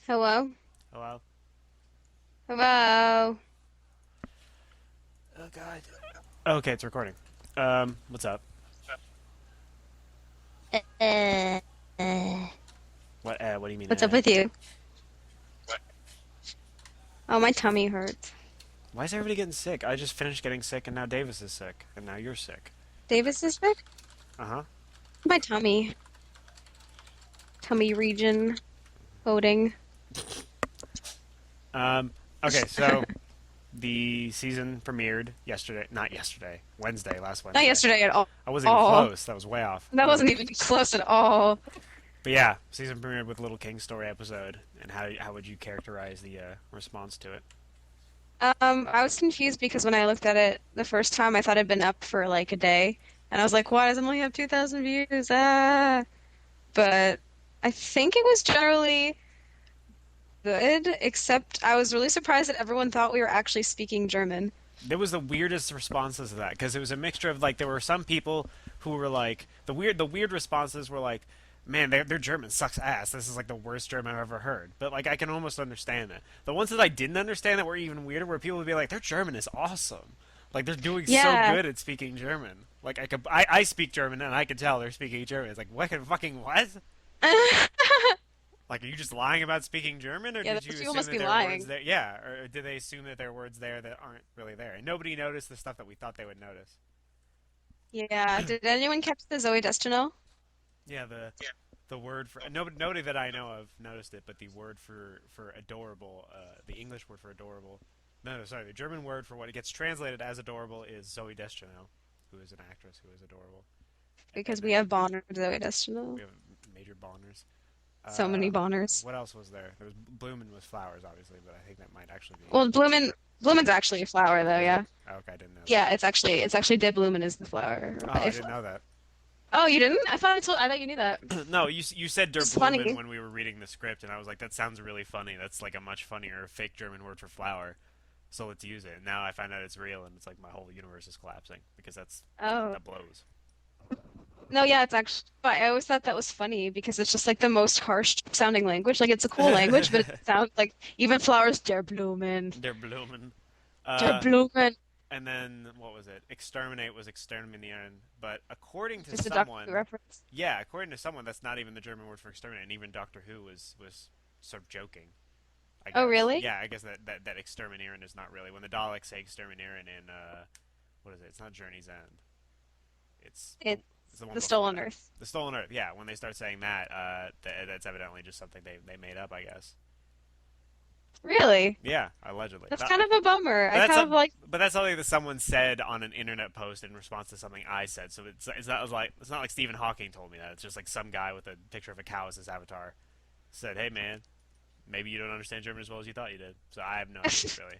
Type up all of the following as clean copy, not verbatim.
Hello? Hello? Hello? Oh god. Okay, it's recording. What's up? Uh, uh, What do you mean, what's up with you? Oh, my tummy hurts. Why is everybody getting sick? I just finished getting sick and now Davis is sick. And now you're sick. Davis is sick? Uh-huh. My tummy region, voting. Um, okay, so the season premiered yesterday. Not yesterday. Wednesday, last Not Wednesday. yesterday at all. I wasn't even All. close. That was way off. That wasn't even close at all. But yeah, season premiered with Little King story episode. And how would you characterize the response to it? I was confused because when I looked at it the first time, I thought it'd been up for like a day. And I was like, why does it only have 2,000 views? Ah. But I think it was generally good, except I was really surprised that everyone thought we were actually speaking German. There was the weirdest responses to that because it was a mixture of like there were some people who were like the weird responses were like, man, their German sucks ass. This is like the worst German I've ever heard. But like I can almost understand that. The ones that I didn't understand that were even weirder were people would be like, their German is awesome. Like they're doing so Yeah. good at speaking German. Like I speak German and I can tell they're speaking German. It's like what fucking what? Like, are you just lying about speaking German, or Yeah, did those you people assume must that be there are words lying. there? Yeah, or did they assume that there are words there that aren't really there? And nobody noticed the stuff that we thought they would notice. Yeah. Did anyone catch the Zoe Destino? Yeah, the word for nobody that I know of noticed it, but the word for adorable, the English word for adorable, no, sorry, the German word for what it gets translated as adorable is Zoe Deschanel, who is an actress who is adorable, and Because we then have Bonner Zoe Destino. we have major bonners. So many Uh, Bonners. what else was there? There was Bloomin' with flowers, obviously, but I think that might actually be. Well, Bloomin's actually a flower though, Is it? yeah. Oh, okay, I didn't know that. Yeah, it's actually De Bloomin is the flower. Oh, I If didn't know that. Oh, you didn't? I thought you knew that. No, you said Der It's Blumen funny. when we were reading the script, and I was like, that sounds really funny. That's like a much funnier fake German word for flower. So let's use it. And now I find out it's real, and it's like my whole universe is collapsing because Oh. that blows. No, yeah, it's actually I always thought that was funny because it's just like the most harsh sounding language. Like it's a cool language, but it sounds like even flowers Der Blumen. Der Blumen. Der Uh, Blumen. and then what was it? Exterminate was exterminieren, but according to Just a Doctor Who someone, reference. yeah, according to someone, that's not even the German word for exterminate. And even Doctor Who was sort of joking. I Oh, guess. really? Yeah, I guess that extermineering is not really when the Daleks say extermineering in what is it? It's not Journey's End. It's the It's it's the one the before Stolen that. Earth. The Stolen Earth. Yeah, when they start saying that, that's evidently just something they made up, I guess. Really? Yeah, allegedly. That's kind of a bummer. But I that's kind of like but that's something that someone said on an internet post in response to something I said. So it's not like Stephen Hawking told me that. It's just like some guy with a picture of a cow as his avatar said, "Hey man, maybe you don't understand German as well as you thought you did." So I have no idea really.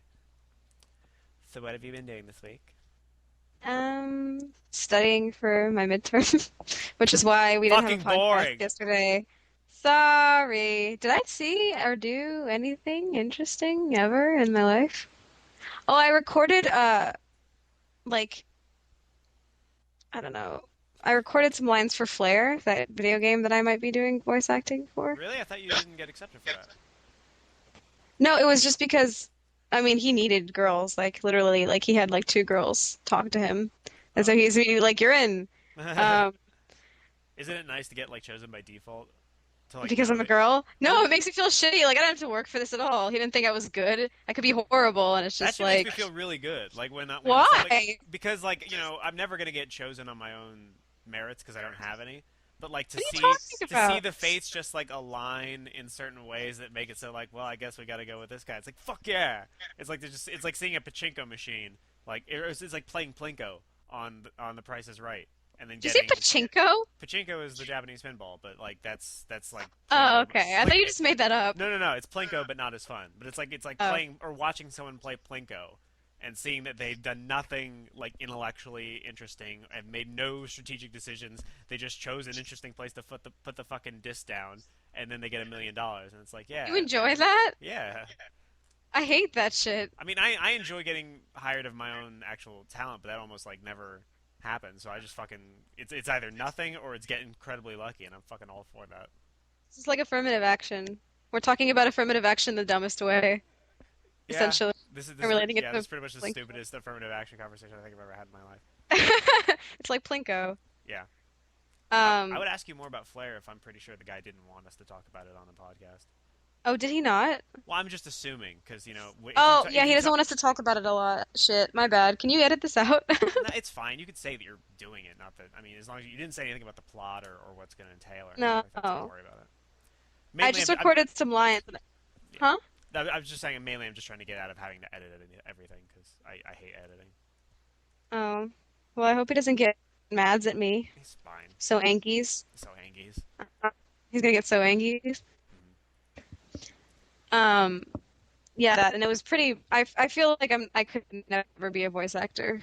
So what have you been doing this week? studying for my midterm, which is why we didn't have Fucking a podcast boring. yesterday. Sorry. Did I see or do anything interesting ever in my life? Oh, I recorded like I don't know. I recorded some lines for Flare, that video game that I might be doing voice acting for. Really? I thought you didn't get accepted for that. No, it was just because I mean he needed girls, like literally, like he had like two girls talk to him. And so Oh. he's like, you're in. Um, Isn't it nice to get like chosen by default to like because know I'm a that? girl. Well, No, it makes me feel shitty. Like I don't have to work for this at all. He didn't think I was good. I could be horrible, and it's that just shit makes like, me feel really good. Like when something why? because like I'm never gonna get chosen on my own merits because I don't have any. But like What are you to see talking the fates just like align in certain ways that make it so like well I guess we got to go with this guy. It's like fuck yeah. It's like seeing a pachinko machine. Like it's like playing plinko on The Price is Right and then Did you say getting pachinko? pachinko is the Japanese pinball, but like that's like Oh, plinko. okay. I thought you just made that up. No. It's plinko, but not as fun. But it's like Oh, playing or watching someone play plinko and seeing that they've done nothing like intellectually interesting and made no strategic decisions. They just chose an interesting place to put the fucking disc down, and then they get $1 million. And it's like, you yeah, enjoy that? yeah. I hate that shit. I mean, I enjoy getting hired of my own actual talent, but that almost like never happens. So I just fucking it's either nothing or it's getting incredibly lucky, and I'm fucking all for that. It's just like affirmative action. We're talking about affirmative action the dumbest way, Yeah, essentially. this I'm is relating it yeah, this to is pretty much the Plinko. stupidest affirmative action conversation I think I've ever had in my life. It's like Plinko. Yeah. I Um, would ask you more about Flair if I'm pretty sure the guy didn't want us to talk about it on the podcast. oh, did he not? Well, I'm just assuming because Oh, yeah, if he you doesn't talk, want us to talk about it a lot. Shit, my bad. Can you edit this out? no, it's fine. You could say that you're doing it, not that. I mean, as long as you didn't say anything about the plot or what's going to entail or anything No. like that, so don't worry about it. I Mainly, just recorded some lines. yeah. Huh? I was just saying. Mainly, I'm just trying to get out of having to edit everything because I hate editing. Oh. Well, I hope he doesn't get mad at me. It's fine. So angies. So Angies. He's gonna get so angies. Mm-hmm. Um, yeah, that, and it was pretty. I feel like I could never be a voice actor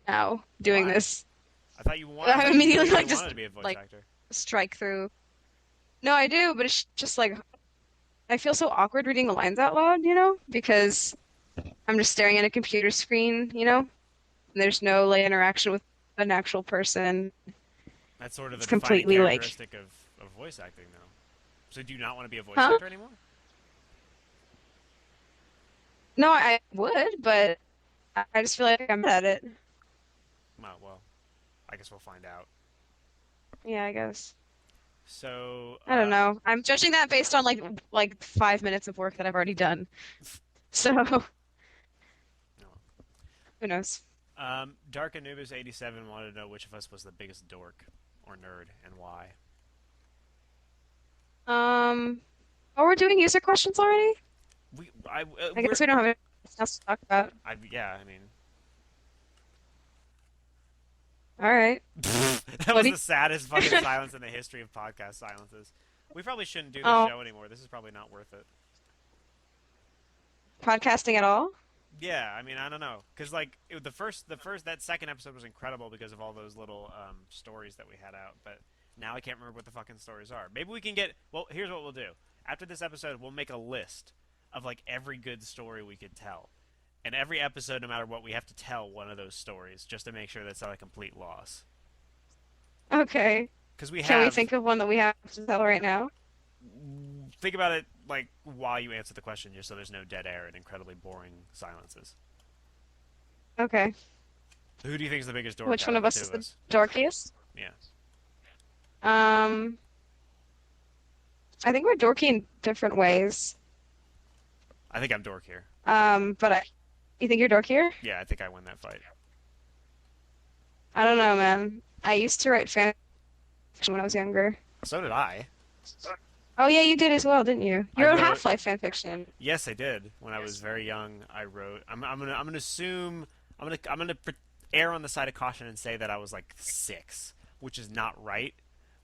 now doing Why? this. I I thought you immediately really like wanted just to be a voice like actor. strike through. No, I do, but it's just like I feel so awkward reading the lines out loud, because I'm just staring at a computer screen, and there's no like interaction with an actual person. That's sort of the It's defining completely like, characteristic of voice acting, though. So do you not want to be a voice huh? actor anymore? No, I would, but I just feel like I'm bad at it. Well, I guess we'll find out. Yeah, I guess. So, I don't know. I'm judging that based on like 5 minutes of work that I've already done. So no. who knows? Dark Anubis 87 wanted to know which of us was the biggest dork or nerd and why. Um, oh, we're doing user questions already? I We're, guess we don't have anything else to talk about. yeah, I mean, All right. that What was do the saddest fucking silence in the history of podcast silences. We probably shouldn't do this oh, show anymore. This is probably not worth it. podcasting at all? Yeah, I mean, I don't know, because like that second episode was incredible because of all those little stories that we had out. But now I can't remember what the fucking stories are. Maybe we can get. Well, here's what we'll do. After this episode, we'll make a list of like every good story we could tell, and every episode, no matter what, we have to tell one of those stories just to make sure that's not a complete loss. Okay. Because we Can we have think of one that we have to tell right now? think about it like while you answer the question, just so there's no dead air and incredibly boring silences. Okay. So who do you think is the biggest dork Which out one of of the us two is of the us? dorkiest? Yeah. Um, I think we're dorky in different ways. I think I'm dork here. But you think you're dorkier? Yeah, I think I win that fight. I don't know, man. I used to write fan fiction when I was younger. So did I. Oh yeah, you did as well, didn't you? I You wrote wrote. Half-Life fan fiction. Yes, I did. When I was very young, I wrote. I'm gonna assume. I'm gonna err on the side of caution and say that I was like 6, which is not right.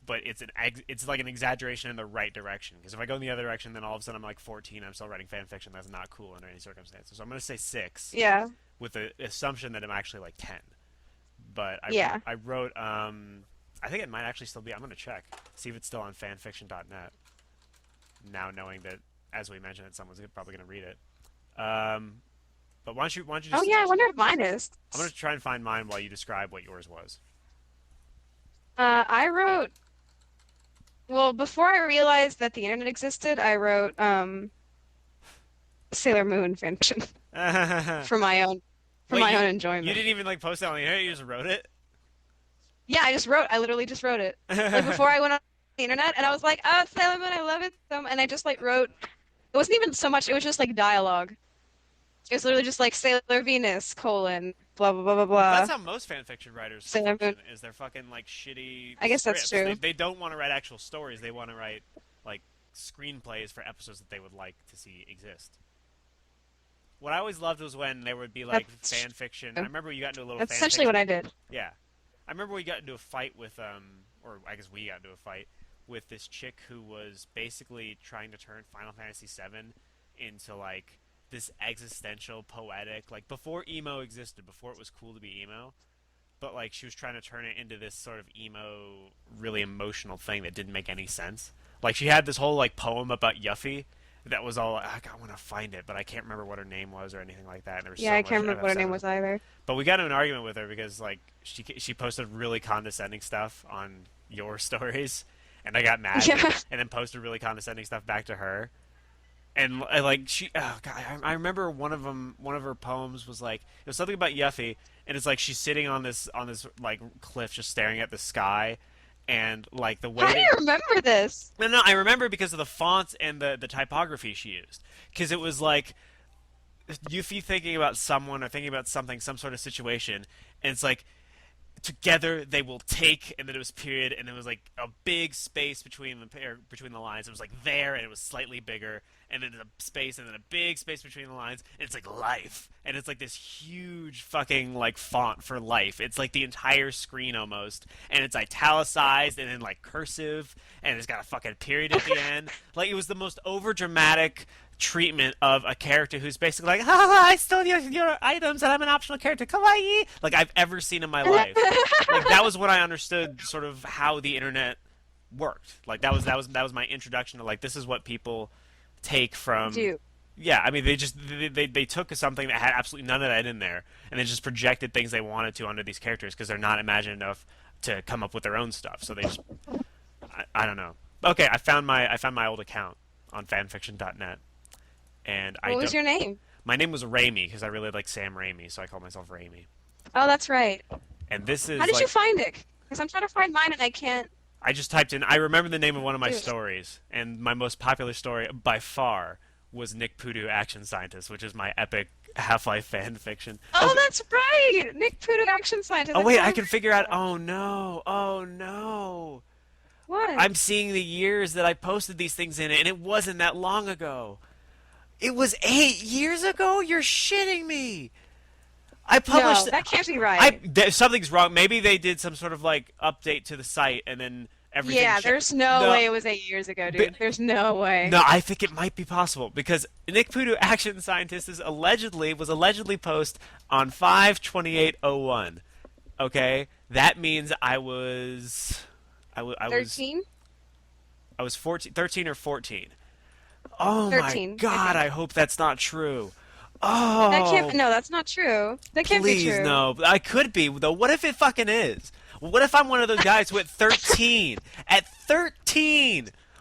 But it's like an exaggeration in the right direction. Because if I go in the other direction, then all of a sudden I'm like 14. I'm still writing fan fiction. That's not cool under any circumstances. So I'm gonna say 6 Yeah. with the assumption that I'm actually like 10. But Yeah. I wrote. I think it might actually still be. I'm gonna check, see if it's still on fanfiction.net. Now knowing that, as we mentioned, that someone's probably going to read it. But why don't you Oh just? yeah, I wonder if mine is. I'm going to try and find mine while you describe what yours was. I wrote, well, before I realized that the internet existed, I wrote Sailor Moon fan fiction for my own for Wait, my own you enjoyment. didn't even like post it on the internet. You just wrote it. Yeah, I literally just wrote it. Like before I went on the internet and I was like, oh, Sailor Moon, I love it. And I just like wrote, it wasn't even so much, it was just like dialogue. It was literally just like Sailor Venus, colon, blah, blah, blah, blah, That's blah. how most fanfiction writers Sailor function. Moon. Is they're fucking like shitty I guess that's scripts. true. They don't want to write actual stories. They want to write like screenplays for episodes that they would like to see exist. What I always loved was when there would be like That's fan fiction. I true. remember you got into a little That's fan essentially what fiction. I did. Yeah, I remember we got into a fight with or I guess we got into a fight with this chick who was basically trying to turn Final Fantasy VII into like this existential, poetic, like before emo existed, before it was cool to be emo. But like she was trying to turn it into this sort of emo, really emotional thing that didn't make any sense. Like she had this whole like poem about Yuffie that was all like, I want to find it, but I can't remember what her name was or anything like that. And there was Yeah, so I much can't remember what her name FF7. was either. But we got into an argument with her because like she posted really condescending stuff on your stories, and I got mad, Yeah. and then posted really condescending stuff back to her. and like she, oh god, I remember one of them. One of her poems was like it was something about Yuffie, and it's like she's sitting on this like cliff, just staring at the sky, and like the How way do that you remember this? no, I remember because of the fonts and the typography she used. Because it was like Yuffie thinking about someone or thinking about something, some sort of situation, and it's like together they will take, and then it was period, and there was like a big space between between the lines. It was like there, and it was slightly bigger, and then a space, and then a big space between the lines, and it's like life, and it's like this huge fucking like font for life. It's like the entire screen almost, and it's italicized and then like cursive, and it's got a fucking period at the end. Like it was the most over dramatic treatment of a character who's basically like, ha, I stole your items and I'm an optional character, kawaii, like I've ever seen in my life. Like that was when I understood sort of how the internet worked. Like that was my introduction to like this is what people take from. Dude. Yeah, I mean they took something that had absolutely none of that in there and they just projected things they wanted to onto these characters because they're not imaginative enough to come up with their own stuff. So they just I don't know. Okay, I found my old account on fanfiction.net. And I What was don't. your name? My name was Raimi because I really like Sam Raimi, so I call myself Raimi. Oh, that's right. And this How is did you like find it? Because I'm trying to find mine and I can't I just typed in. I remember the name of one of my do it. stories, and my most popular story by far was Nick Pudu Action Scientist, which is my epic Half-Life fan fiction. Oh, that's right. Nick Pudo, action scientist. Oh I wait, I can't can figure out. remember. Oh no! Oh no! What? I'm seeing the years that I posted these things in, and it wasn't that long ago. It was 8 years ago. You're shitting me. I No, published. that can't be right. Something's wrong. Maybe they did some sort of like update to the site, and then everything. Yeah, there's no No, way it was 8 years ago, but, dude. There's no way. no. I think it might be possible because Nick Pudu, Action Scientist, was allegedly posted on 5/28/01. Okay, that means I was 13? I was 14, 13 or 14. Oh my 13, I God! I think. hope that's not true. That can't. Oh, No, that's not true. That can't be please true. no. I could be though. What if it fucking is? What if I'm one of those guys who at 13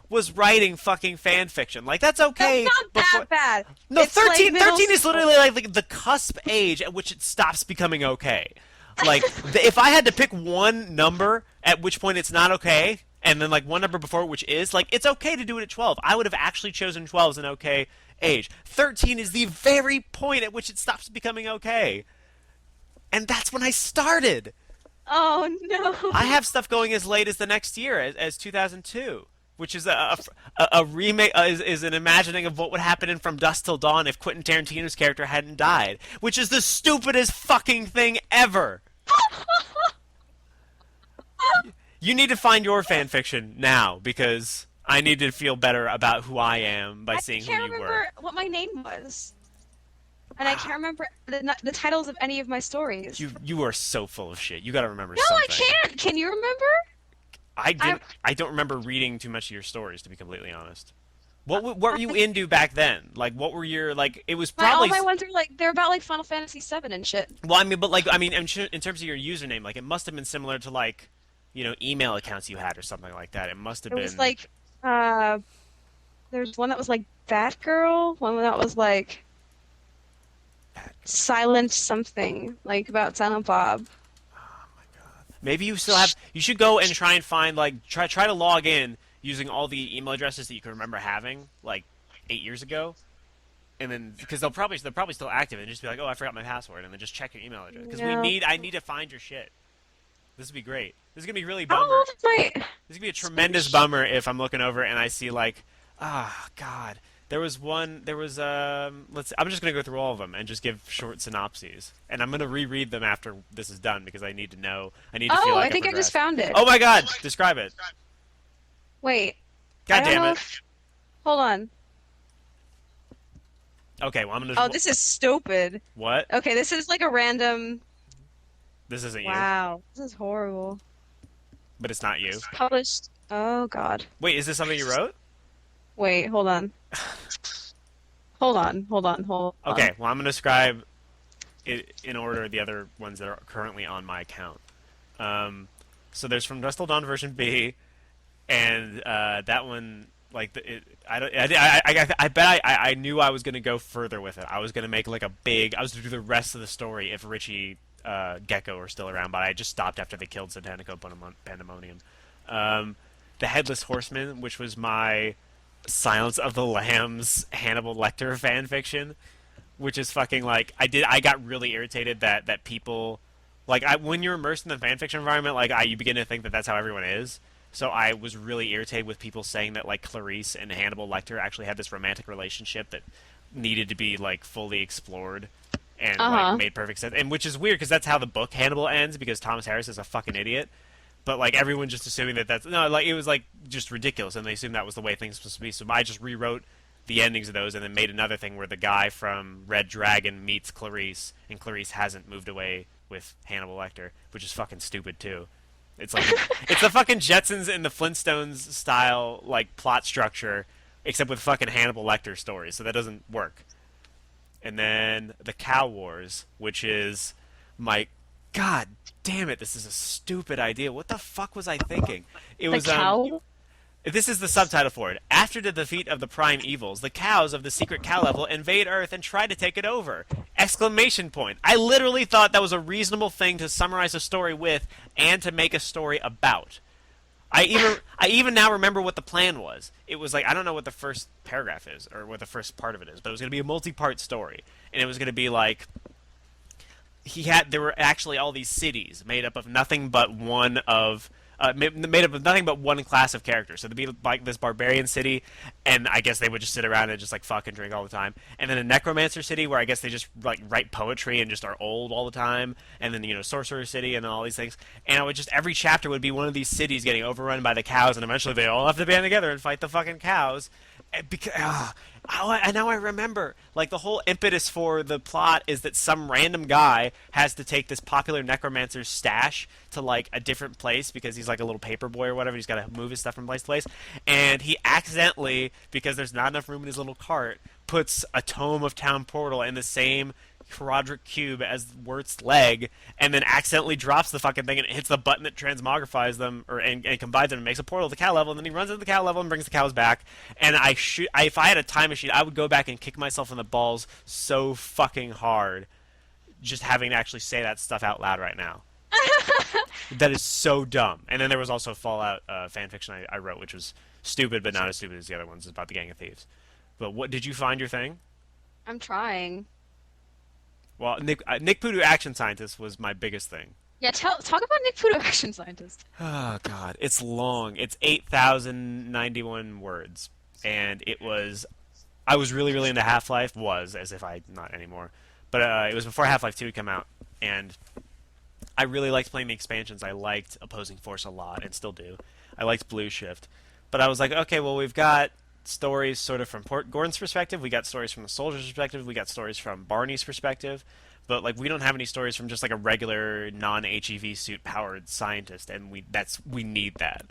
was writing fucking fan fiction? Like that's That's okay not before. that bad. No, It's like 13, middle 13 is school. literally like the cusp age at which it stops becoming okay. Like if I had to pick one number at which point it's not okay, and then like one number before which is like it's okay to do it at 12. I would have actually chosen 12 as an okay age. 13 is the very point at which it stops becoming okay. And that's when I started. Oh no. I have stuff going as late as the next year, as 2002, which is a remake, is an imagining of what would happen in From Dusk Till Dawn if Quentin Tarantino's character hadn't died, which is the stupidest fucking thing ever. You need to find your fan fiction now because I need to feel better about who I am by I seeing who can't you were. remember what my name was, and I can't remember the titles of any of my stories. You are so full of shit. You got to remember No, I something. can't. Can you remember? I don't remember reading too much of your stories, to be completely honest. What were you into back then? Like, what were your like? It was All probably my ones are like they're about like Final Fantasy VII and shit. well, I mean, but like, I mean, in terms of your username, like, it must have been similar to like, email accounts you had or something like that. It must have It was been. like uh, there's one that was like Batgirl, one that was like Silent something, like about Silent Bob. Maybe you still have. You should go and try and find like try to log in using all the email addresses that you can remember having like 8 years ago, and then because they're probably still active and just be like, oh, I forgot my password, and then just check your email address because No. I need to find your shit. This would be great. This is gonna be really How bummer. old is my? This is gonna be a tremendous bummer if I'm looking over and I see like, God, there was one. There was I'm just gonna go through all of them and just give short synopses, and I'm gonna reread them after this is done because I need to know. I need to feel Oh, like I think I just progressed. found it. Oh my God, describe it. Wait, I God don't damn know it. if. Hold on. Okay, well I'm gonna. Oh, this is stupid. What? Okay, this is like a random. This isn't you, Wow, this is horrible. but it's not you. Published. Oh God. Wait, is this something you wrote? Wait, hold on. Hold on. Okay, well I'm gonna describe it in order the other ones that are currently on my account. So there's From Dusk Till Dawn version B, and that one Like I don't I bet I knew I was gonna go further with it. I was gonna make like a big. I was gonna do the rest of the story if Richie Gecko were still around, but I just stopped after they killed Satanico Pandemonium. The Headless Horseman, which was my Silence of the Lambs Hannibal Lecter fan fiction, which is fucking like I got really irritated that people when you're immersed in the fan fiction environment, you begin to think that that's how everyone is. So I was really irritated with people saying that like Clarice and Hannibal Lecter actually had this romantic relationship that needed to be like fully explored and like Uh-huh. made perfect sense. And which is weird because that's how the book Hannibal ends because Thomas Harris is a fucking idiot. But like everyone just assuming that that's no, like it was like just ridiculous, and they assumed that was the way things were supposed to be. So I just rewrote the endings of those, and then made another thing where the guy from Red Dragon meets Clarice, and Clarice hasn't moved away with Hannibal Lecter, which is fucking stupid too. It's like it's the fucking Jetsons and the Flintstones style like plot structure, except with fucking Hannibal Lecter stories. So that doesn't work. And then the Cow Wars, which is my god damn it, this is a stupid idea. What the fuck was I thinking? It The was cow? this is the subtitle for it. After the defeat of the prime evils, the cows of the secret cow level invade Earth and try to take it over. Exclamation point. I literally thought that was a reasonable thing to summarize a story with and to make a story about. I even now remember what the plan was. It was like I don't know what the first paragraph is or what the first part of it is, but it was going to be a multi-part story. And it was going to be like there were actually all these cities made up of nothing but made up of nothing but one class of characters. So there'd be like this barbarian city, and I guess they would just sit around and just like fuck and drink all the time. And then a necromancer city where I guess they just like write poetry and just are old all the time. And then sorcerer city and all these things. And I would just every chapter would be one of these cities getting overrun by the cows, and eventually they all have to band together and fight the fucking cows. Because now I remember, like the whole impetus for the plot is that some random guy has to take this popular necromancer's stash to like a different place because he's like a little paper boy or whatever. He's got to move his stuff from place to place, and he accidentally, because there's not enough room in his little cart, puts a tome of Town Portal in the same quadratic cube as Wirt's leg, and then accidentally drops the fucking thing and it hits the button that transmogrifies them and combines them and makes a portal to the cow level, and then he runs into the cow level and brings the cows back. And if I had a time machine, I would go back and kick myself in the balls so fucking hard just having to actually say that stuff out loud right now. That is so dumb. And then there was also Fallout fan fiction I wrote, which was stupid but not as stupid as the other ones. It's about the Gang of Thieves. But what did you find your thing? I'm trying. Well, Nick Pudu Action Scientist was my biggest thing. Yeah, talk about Nick Fudo, Action Scientist. Oh god, it's long. It's 8,091 words, and it was. I was really really into Half-Life. Was as if I not anymore, but it was before Half-Life 2 had come out, and I really liked playing the expansions. I liked Opposing Force a lot, and still do. I liked Blue Shift, but I was like, okay, well we've got stories sort of from Port Gordon's perspective. We got stories from the soldier's perspective. We got stories from Barney's perspective. But like we don't have any stories from just like a regular non-HEV suit powered scientist, and we need that.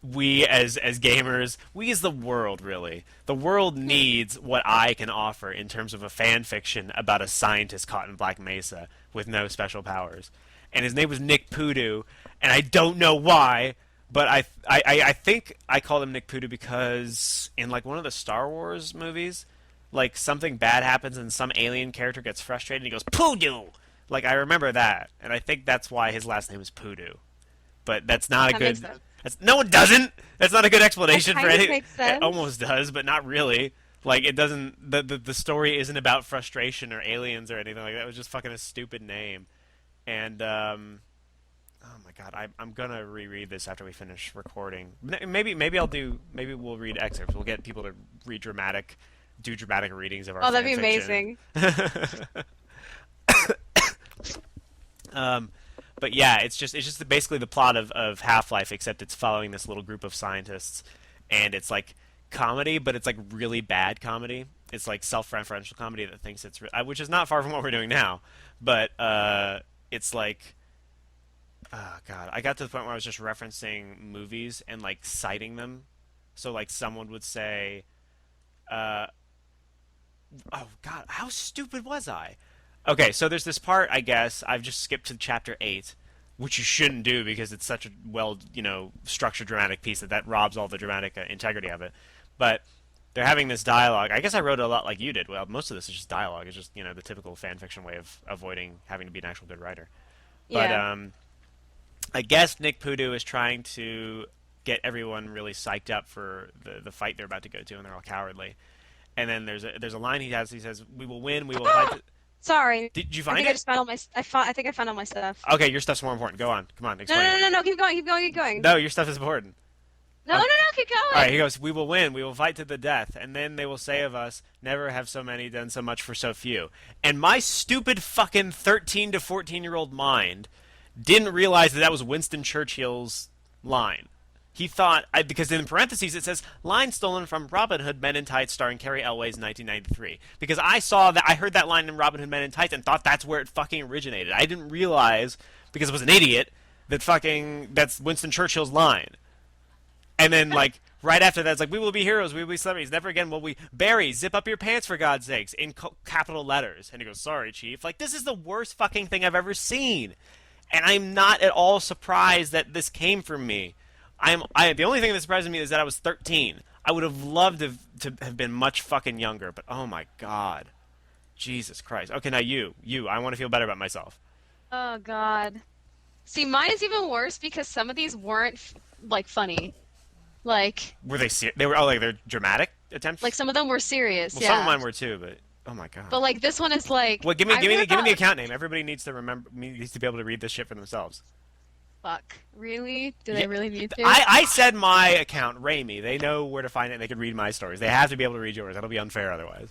We as gamers, we as the world really. The world needs what I can offer in terms of a fan fiction about a scientist caught in Black Mesa with no special powers. And his name was Nick Pudu, and I don't know why, but I think I called him Nick Pudu because in like one of the Star Wars movies, like something bad happens and some alien character gets frustrated and he goes Pudu. Like I remember that, and I think that's why his last name is Pudu. But that's not a That makes good. sense. No, it doesn't. That's not a good That explanation for kind of any. makes It sense. almost does, but not really. Like it doesn't. The story isn't about frustration or aliens or anything like that. It was just fucking a stupid name, and oh my god, I'm gonna reread this after we finish recording. Maybe I'll do. Maybe we'll read excerpts. We'll get people to do dramatic readings of our Oh, that'd be fan fiction. amazing. Um, but yeah, it's just basically the plot of Half-Life, except it's following this little group of scientists, and it's like comedy, but it's like really bad comedy. It's like self-referential comedy that thinks which is not far from what we're doing now, but it's like. Oh god, I got to the point where I was just referencing movies and like citing them. So like someone would say, uh, "Oh god, how stupid was I?" Okay, so there's this part. I guess I've just skipped to chapter 8, which you shouldn't do because it's such a well, structured dramatic piece that robs all the dramatic integrity of it. But they're having this dialogue. I guess I wrote it a lot like you did. Well, most of this is just dialogue. It's just the typical fan fiction way of avoiding having to be an actual good writer. But Yeah. I guess Nick Pudu is trying to get everyone really psyched up for the fight they're about to go to, and they're all cowardly. And then there's a line he has. He says, "We will win. We will fight." Sorry. Did you I find think I it? just found all my. I think I found all my stuff. Okay, your stuff's more important. Go on. Come on, No, no, explain no, it. no, no. Keep going. Keep going. Keep going. No, your stuff is important. No, no, no. Keep All right, he going. goes, "We will win. We will fight to the death, and then they will say of us, never have so many done so much for so few." And my stupid fucking 13 to 14-year-old mind didn't realize that was Winston Churchill's line. He thought, because in parentheses it says, line stolen from Robin Hood Men in Tights starring Carrie Elways in 1993. Because I heard that line in Robin Hood Men in Tights and thought that's where it fucking originated. I didn't realize, because I was an idiot, that's Winston Churchill's line. And then, like, right after that, it's like, we will be heroes, we will be celebrities, never again will we. Barry, zip up your pants for God's sakes, in capital letters. And he goes, sorry, Chief. Like, this is the worst fucking thing I've ever seen. And I'm not at all surprised that this came from me. The only thing that surprised me is that I was 13. I would have loved to have been much fucking younger, but oh my god. Jesus Christ. Okay, now you. I want to feel better about myself. Oh God. See, mine is even worse because some of these weren't like funny. Like, Were they they were like they're dramatic attempts? some of them were serious. Well, Yeah. some of mine were too, but oh my god. But like this one is like. Well, give me I really the thought, account name. Everybody needs to be able to read this shit for themselves. fuck. Really? Do Yeah, they really need to? I said my account, Raimi. They know where to find it and they can read my stories. They have to be able to read yours. That'll be unfair otherwise.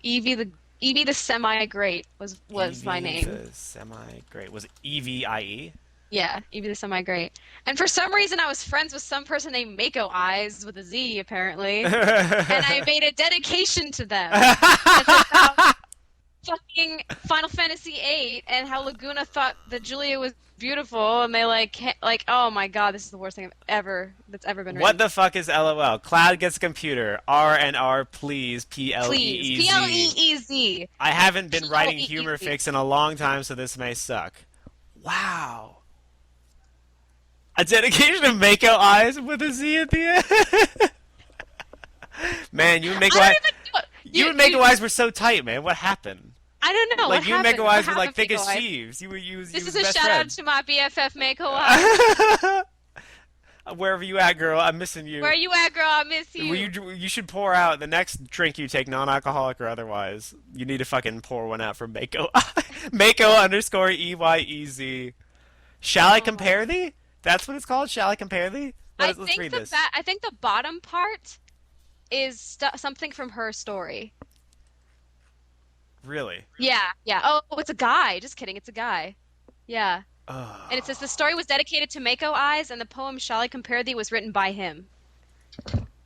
Evie the semi-great was my Evie name. the semi-great. Was it Evie? Yeah, Evie the semi-great. And for some reason, I was friends with some person named Mako Eyes with a Z, apparently. And I made a dedication to them. It's about fucking Final Fantasy VIII and how Laguna thought that Julia was beautiful, and they oh my god, this is the worst thing that's ever been What written. the fuck is LOL? Cloud gets a computer. R and R, please. Please, PLEEZ. Pleez. I haven't been writing humor Pleez. fics in a long time, so this may suck. Wow. A dedication of Mako Eyes with a Z at the end. Man, you and Mako I Eyes. don't even know. You and Mako Eyes were so tight, man. What happened? I don't know. Like what you and happened? Mako Eyes What were like happened, thick as Mako Eyes? thieves. You This was is a best shout out friends. to my BFF Mako Eyes. Wherever you at, girl, I'm missing you. Where you at, girl? I miss you. You should pour out the next drink you take, non-alcoholic or otherwise. You need to fucking pour one out for Mako. Mako underscore EYEZ. Shall I compare thee? That's what it's called. Shall I compare thee? Let's read this. I think the bottom part is something from her story. Really? Yeah, yeah. Oh, it's a guy. Just kidding. It's a guy. Yeah. Oh. And it says the story was dedicated to Mako Eyes, and the poem "Shall I Compare Thee" was written by him.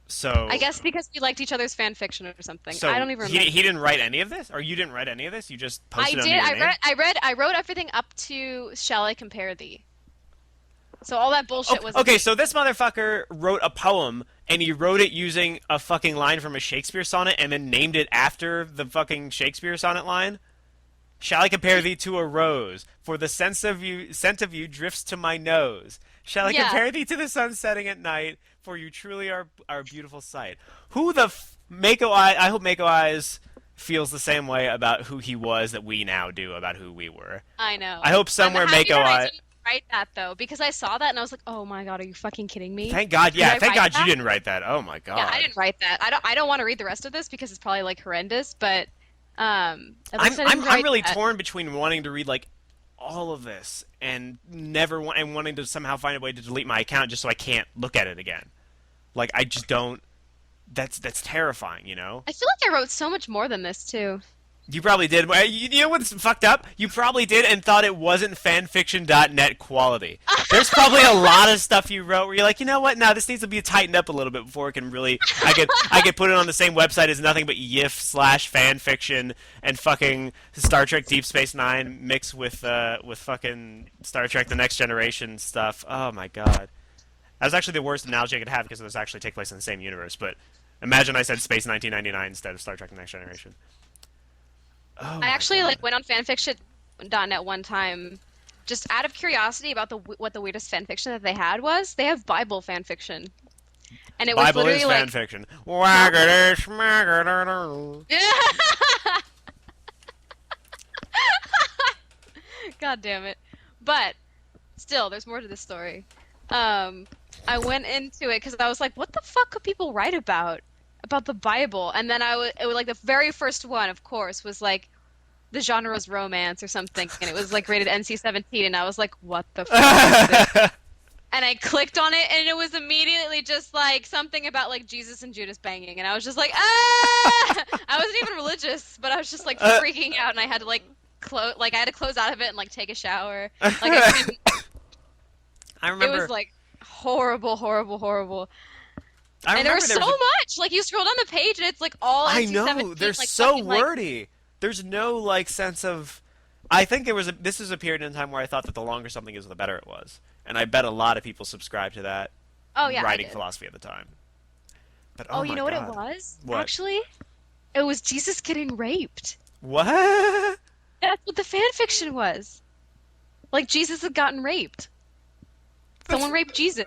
So I guess because we liked each other's fan fiction or something. So I don't even remember. he didn't write any of this, or you didn't write any of this. You just I posted it did. under your name? I wrote everything up to "Shall I Compare Thee." So all that bullshit was. Okay, so this motherfucker wrote a poem, and he wrote it using a fucking line from a Shakespeare sonnet, and then named it after the fucking Shakespeare sonnet line. Shall I compare thee to a rose? For the scent of you drifts to my nose. Shall I compare thee to the sun setting at night? For you truly are a beautiful sight. Who the Mako Eyes? I hope Mako Eyes feels the same way about who he was that we now do about who we were. I know. I hope somewhere I'm happy Mako that I Eyes. didn't write that though, because I saw that and I was like, oh my god, are you fucking kidding me? Thank God, Did I thank write God you that? didn't write that. Oh my God. Yeah, I didn't write that. I don't want to read the rest of this because it's probably like horrendous, but at least I didn't I'm write really that. torn between wanting to read like all of this and and wanting to somehow find a way to delete my account just so I can't look at it again. Like I just don't. That's terrifying, you know. I feel like I wrote so much more than this too. You probably did. You know what's fucked up? You probably did and thought it wasn't fanfiction.net quality. There's probably a lot of stuff you wrote where you're like, you know what? No, this needs to be tightened up a little bit before it can really. I could put it on the same website as nothing but YIF/fanfiction and fucking Star Trek Deep Space Nine mixed with fucking Star Trek The Next Generation stuff. Oh my god. That was actually the worst analogy I could have because those actually take place in the same universe. But imagine I said Space 1999 instead of Star Trek The Next Generation. Oh I actually God. went on fanfiction.net one time just out of curiosity about what the weirdest fanfiction that they had was. They have Bible fanfiction. and it was Bible is literally fan like, fiction. huh? Waggity schmaggity. God damn it. But still, there's more to this story. Um, I went into it because I was like, what the fuck could people write about the Bible? And then it was like the very first one, of course, was like the genre was romance or something, and it was like rated NC-17, and I was like, what the fuck is this? And I clicked on it, and it was immediately just like something about like Jesus and Judas banging, and I was just like, ah! I wasn't even religious, but I was just like freaking out, and I had to like I had to close out of it and like take a shower. Like I couldn't, I it remember. was like horrible, horrible, horrible. I And there remember was there so was a much. Like you scroll down the page, and it's like all I NC-17, know they're like so fucking like. wordy. There's no like sense of. I think this is a period in time where I thought that the longer something is, the better it was, and I bet a lot of people subscribed to that Oh yeah, I writing did. philosophy at the time. But Oh, oh you my know what it god, was? what? Actually, it was Jesus getting raped. What? That's what the fan fiction was. Like Jesus had gotten raped. That's... Someone raped Jesus.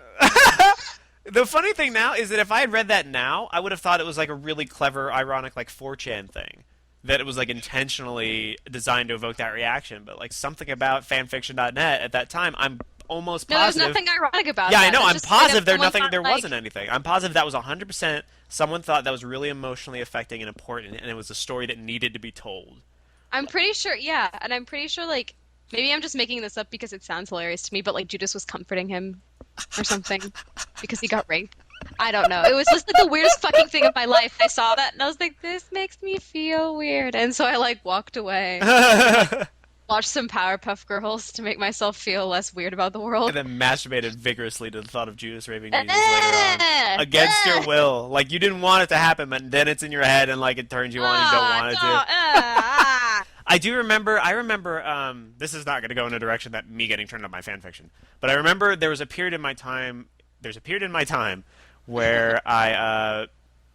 The funny thing now is that if I had read that now, I would have thought it was like a really clever, ironic, like 4chan thing. That it was like intentionally designed to evoke that reaction. But like something about fanfiction.net at that time, I'm almost No, there was positive. nothing ironic about Yeah, that. I know. That's I'm just straight positive up someone thought, there like, wasn't anything. I'm positive that was 100%. Someone thought that was really emotionally affecting and important, and it was a story that needed to be told. I'm pretty sure, yeah, and I'm pretty sure like maybe I'm just making this up because it sounds hilarious to me, but like Judas was comforting him or something because he got raped. I don't know. It was just like the weirdest fucking thing of my life. I saw that and I was like, this makes me feel weird, and so I like walked away. Watched some Powerpuff Girls to make myself feel less weird about the world. And then masturbated vigorously to the thought of Judas raping Jesus later on. Against your will. Like, you didn't want it to happen, but then it's in your head and, like, it turns you on and you don't want it to. I remember, this is not going to go in a direction that me getting turned on by fanfiction, but I remember there's a period in my time where I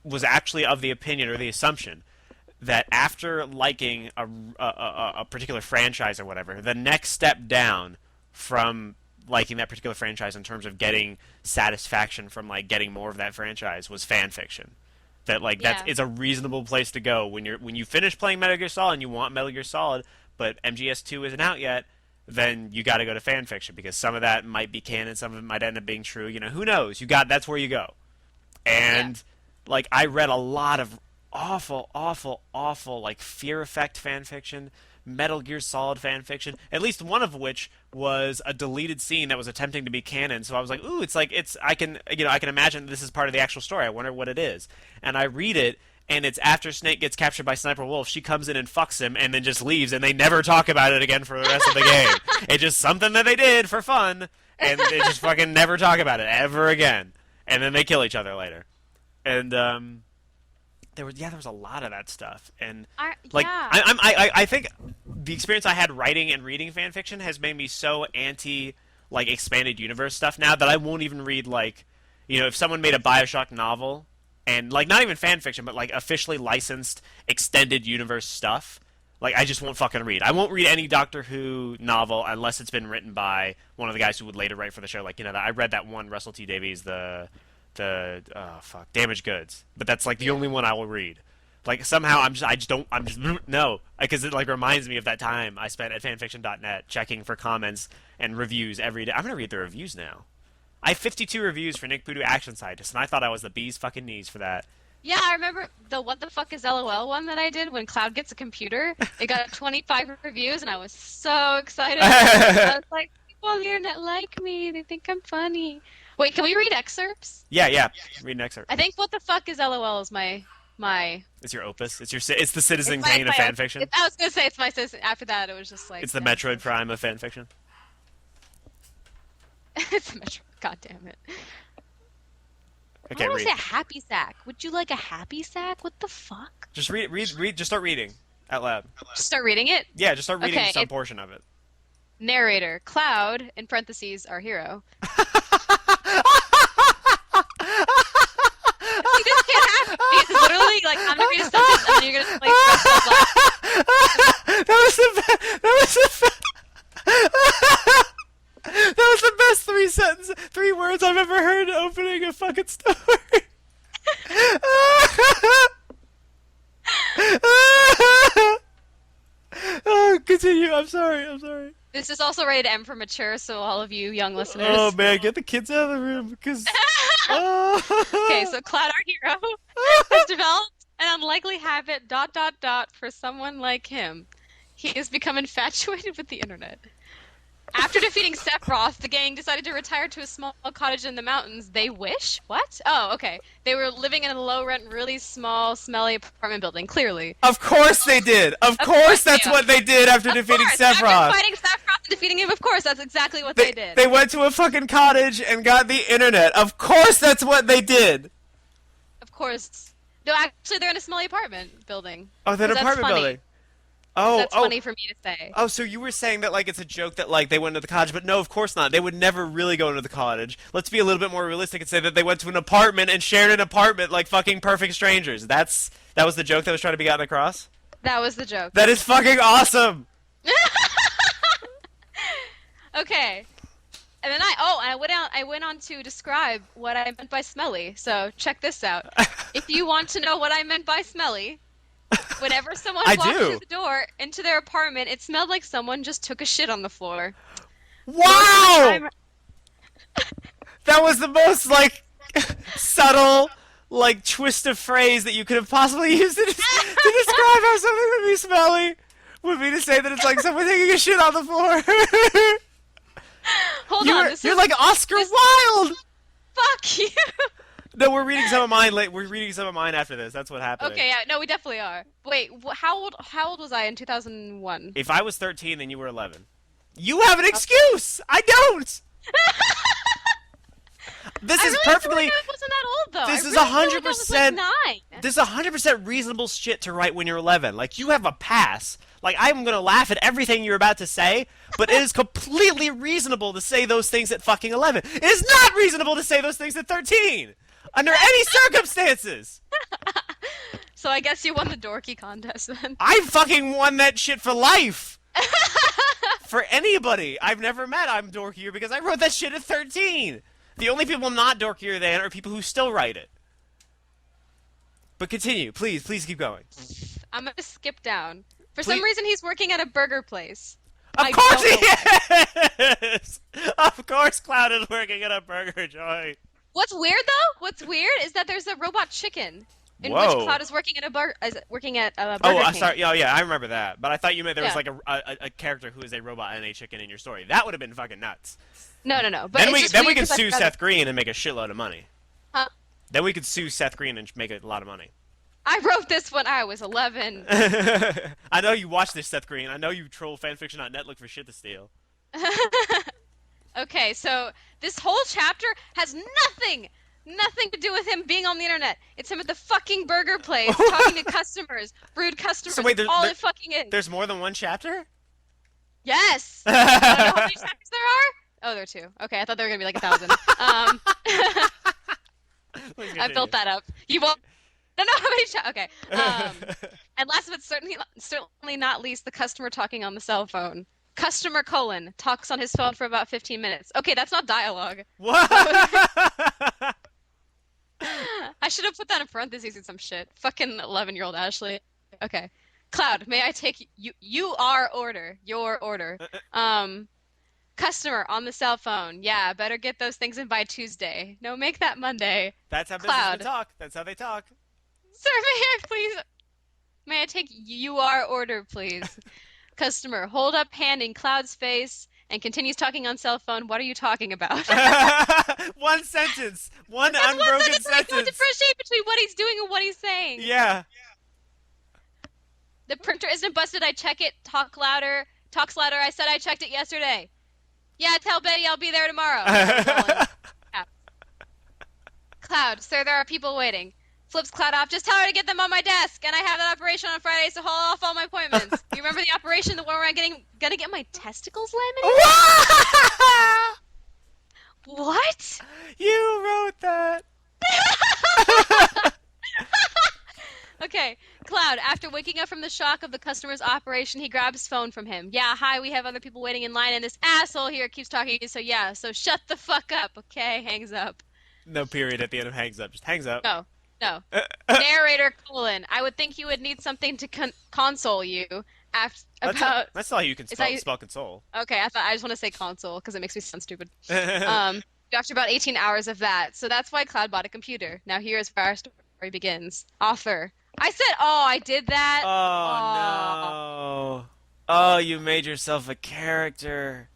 was actually of the opinion or the assumption that after liking a particular franchise or whatever, the next step down from liking that particular franchise in terms of getting satisfaction from like getting more of that franchise was fan fiction. That like Yeah. that is a reasonable place to go when you finish playing Metal Gear Solid and you want Metal Gear Solid, but MGS2 isn't out yet. Then you got to go to fan fiction because some of that might be canon, some of it might end up being true. You know, who knows? That's where you go. And like I read a lot of awful like Fear Effect fan fiction, Metal Gear Solid fan fiction, at least one of which was a deleted scene that was attempting to be canon. So I was like, ooh, I can imagine this is part of the actual story. I wonder what it is. And I read it, and it's after Snake gets captured by Sniper Wolf, she comes in and fucks him and then just leaves, and they never talk about it again for the rest of the game. It's just something that they did for fun, and they just fucking never talk about it ever again. And then they kill each other later. And there was a lot of that stuff, and like Yeah. I think the experience I had writing and reading fan fiction has made me so anti like expanded universe stuff now that I won't even read like, you know, if someone made a BioShock novel and like not even fan fiction but like officially licensed extended universe stuff, like I just won't fucking read. I won't read any Doctor Who novel unless it's been written by one of the guys who would later write for the show. Like, you know, I read that one Russell T Davies, the Damaged Goods, but that's like the only one I will read. Like somehow I'm just no, because it like reminds me of that time I spent at fanfiction.net checking for comments and reviews every day. I'm gonna read the reviews now. I have 52 reviews for Nick Voodoo Action Scientist, and I thought I was the bee's fucking knees for that. Yeah, I remember the what the fuck is LOL one that I did when Cloud gets a computer. It got 25 reviews, and I was so excited. I was like, people on the internet like me. They think I'm funny. Wait, can we read excerpts? Yeah. Read an excerpt. I think what the fuck is LOL is my. It's your opus. It's the Citizen It's my- Kane of my- fan fiction. I was gonna say it's my sis. After that, it was just like It's the Metroid Prime of fan fiction. It's the Metro. God damn it. Okay, I want read. to say a happy sack. Would you like a happy sack? What the fuck? Just read. Just start reading out loud. Just start reading it. Yeah, just start reading Okay, some portion of it. Narrator Cloud in parentheses our hero. See, this can't happen. It's literally like I'm gonna read a sentence and then you're gonna like press up, like That was the best. That was the best three words I've ever heard opening a fucking story. continue. I'm sorry. I'm sorry. This is also rated M for mature, so all of you young Oh listeners. man, get the kids out of the room because. Okay, Oh. so Cloud, our hero, has developed an unlikely habit, for someone like him. He has become infatuated with the internet. After defeating Sephiroth, the gang decided to retire to a small cottage in the mountains. They wish? What? Oh, okay. They were living in a low-rent, really small, smelly apartment building, clearly. Of course they did. Of Of course course they that's are. what they did after Of defeating course, after Sephiroth. fighting Sephiroth and defeating him, of course, that's exactly what they They did. they went to a fucking cottage and got the internet. Of course that's what they did. Of course. No, actually, they're in a smelly apartment building. Oh, that 'Cause that's apartment funny. building. Oh, That's oh, funny for me to say. oh. So you were saying that like it's a joke that like they went to the cottage, but no, of course not. They would never really go into the cottage. Let's be a little bit more realistic and say that they went to an apartment and shared an apartment like fucking perfect strangers. That was the joke that was trying to be gotten across. That was the joke. That is fucking awesome. Okay. And then I went on to describe what I meant by smelly. So check this out. If you want to know what I meant by smelly, whenever someone I walked do. through the door into their apartment, it smelled like someone just took a shit on the floor. Wow! I'm- That was the most like subtle like twist of phrase that you could have possibly used to describe how something would be smelly. Would be to say that it's like someone taking a shit on the floor. Hold on, You're like Oscar Wilde. fuck you. No, we're reading some of mine. We're reading some of mine after this. That's what happened. Okay, yeah, no, we definitely are. Wait, how old was I in 2001? If I was 13, then you were 11. You have an excuse. I don't. This I is really perfectly. feel like I wasn't that old though. This I is really feel like I was, like, 100%. 9. This is 100% reasonable shit to write when you're 11. Like, you have a pass. Like, I'm gonna laugh at everything you're about to say, but it is completely reasonable to say those things at fucking 11. It is not reasonable to say those things at 13! Under any circumstances! So I guess you won the dorky contest then. I fucking won that shit for life! For anybody I've never met, I'm dorkier because I wrote that shit at 13! The only people I'm not dorkier than are people who still write it. But continue, please keep going. I'm gonna skip down. For Please. some reason, he's working at a burger place. Of I course don't know why. he is! Of course Cloud is working at a burger joint. What's weird though? What's weird is that there's a robot chicken in Whoa. which Cloud is working at a burger Oh, Burger I'm King. sorry. Oh, yeah, I remember that. But I thought you meant there was Yeah. like a character who is a robot and a chicken in your story. That would have been fucking nuts. No. But Then it's we just then we weird could 'cause I sue forgot- Seth Green and make a shitload of money. Huh? Then we could sue Seth Green and make a lot of money. I wrote this when I was 11. I know you watch this, Seth Green. I know you troll fanfiction.net, look for shit to steal. Okay, so this whole chapter has nothing to do with him being on the internet. It's him at the fucking burger place talking to customers, rude customers. So wait, That's all it fucking is. There's more than one chapter? Yes. I don't know how many chapters there are. Oh, there are 2. Okay, I thought there were gonna be like 1,000. Please I built continue. that up. You won't. I don't know how many. Okay. And last but certainly not least, the customer talking on the cell phone. Customer talks on his phone for about 15 minutes. Okay, that's not dialogue. What? I should have put that in parentheses and some shit. Fucking 11-year-old Ashley. Okay. Cloud, may I take your order. Customer on the cell phone. Yeah, better get those things in by Tuesday. No, make that Monday. That's how Cloud. businessmen talk. That's how they talk. Sir, may I take your order, please? Customer, hold up hand in Cloud's face and continues talking on cell phone. What are you talking about? One sentence. One That's one unbroken sentence and I can't sentence. differentiate between what he's doing and what he's saying. Yeah. The printer isn't busted. I check it. Talks louder. I said I checked it yesterday. Yeah, tell Betty I'll be there tomorrow. Yeah. Cloud, sir, there are people waiting. Flips Cloud off. Just tell her to get them on my desk. And I have that operation on Friday, so haul off all my appointments. You remember the operation, the one where I'm gonna get my testicles laminated? What? You wrote that. Okay, Cloud, after waking up from the shock of the customer's operation, he grabs his phone from him. Yeah, hi, we have other people waiting in line, and this asshole here keeps talking to you, so shut the fuck up, okay? Hangs up. No period at the end of hangs up. Just hangs up. No. Narrator, I would think you would need something to console you. After, That's about that's all you can is that spell console. okay? I just want to say console because it makes me sound stupid. Um, after about 18 hours of that, so that's why Cloud bought a computer. Now here is where our story begins. Author. I said, oh, I did that. Oh Oh, no. Oh, you made yourself a character.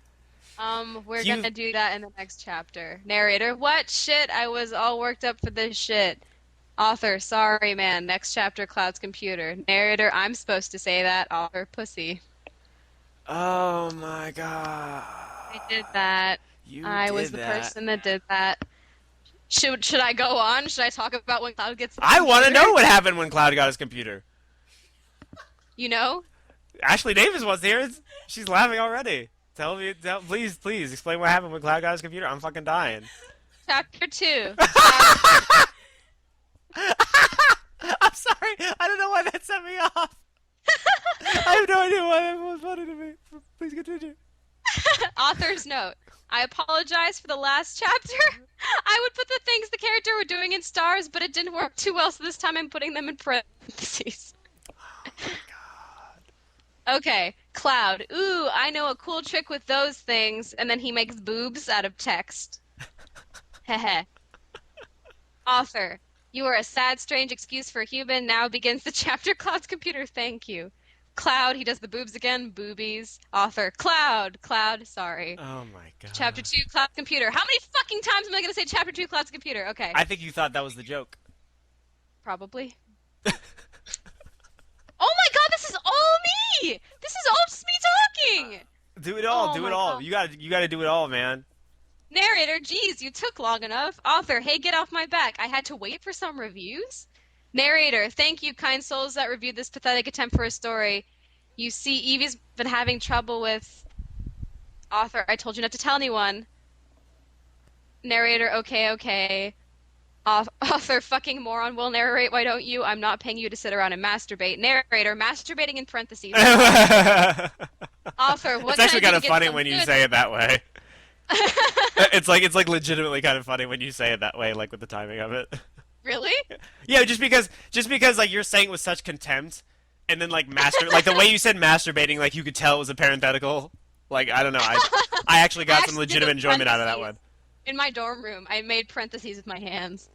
we're You gonna do that in the next chapter. Narrator. What shit? I was all worked up for this shit. Author. Sorry, man. Next chapter. Cloud's computer. Narrator. I'm supposed to say that. Author. Pussy. Oh my I did god. that. You I was did the that. person that did that. Should I go on? Should I talk about when Cloud gets the I want to computer? know what happened when Cloud got his computer. You know? Ashley Davis was here. She's laughing already. Please, please explain what happened when Cloud got his computer. I'm fucking dying. Chapter 2. I'm sorry. I don't know why that set me off. I have no idea why that was funny to me. Please continue. Author's note. I apologize for the last chapter. I would put the things the character were doing in stars, but it didn't work too well, so this time I'm putting them in parentheses. Okay, Cloud. Ooh, I know a cool trick with those things, and then he makes boobs out of text. Heh. Author. You are a sad, strange excuse for a human. Now begins the chapter. Cloud's computer. Thank you. Cloud. He does the boobs again. Boobies. Author. Cloud. Cloud. Sorry. Oh my god. Chapter 2. Cloud's computer. How many fucking times am I going to say chapter 2? Cloud's computer. Okay. I think you thought that was the joke. Probably. Oh my god, this is all me! This is all just me talking! Do it all. Oh Do it my all. god. You gotta do it all, man. Narrator, geez, you took long enough. Author, hey, get off my back. I had to wait for some reviews? Narrator, thank you, kind souls that reviewed this pathetic attempt for a story. You see, Evie's been having trouble with... Author, I told you not to tell anyone. Narrator, okay, okay. Author, fucking moron, will narrate, why don't you? I'm not paying you to sit around and masturbate. Narrator, masturbating in parentheses. Author, what It's can I actually do kind to of get funny some when you good... say it that way. It's like legitimately kind of funny when you say it that way, like with the timing of it. Really? Yeah, just because like you're saying it with such contempt, and then like like the way you said masturbating, like you could tell it was a parenthetical. Like I don't know, I actually I got some actually did legitimate with enjoyment out of that parentheses. one. In my dorm room, I made parentheses with my hands.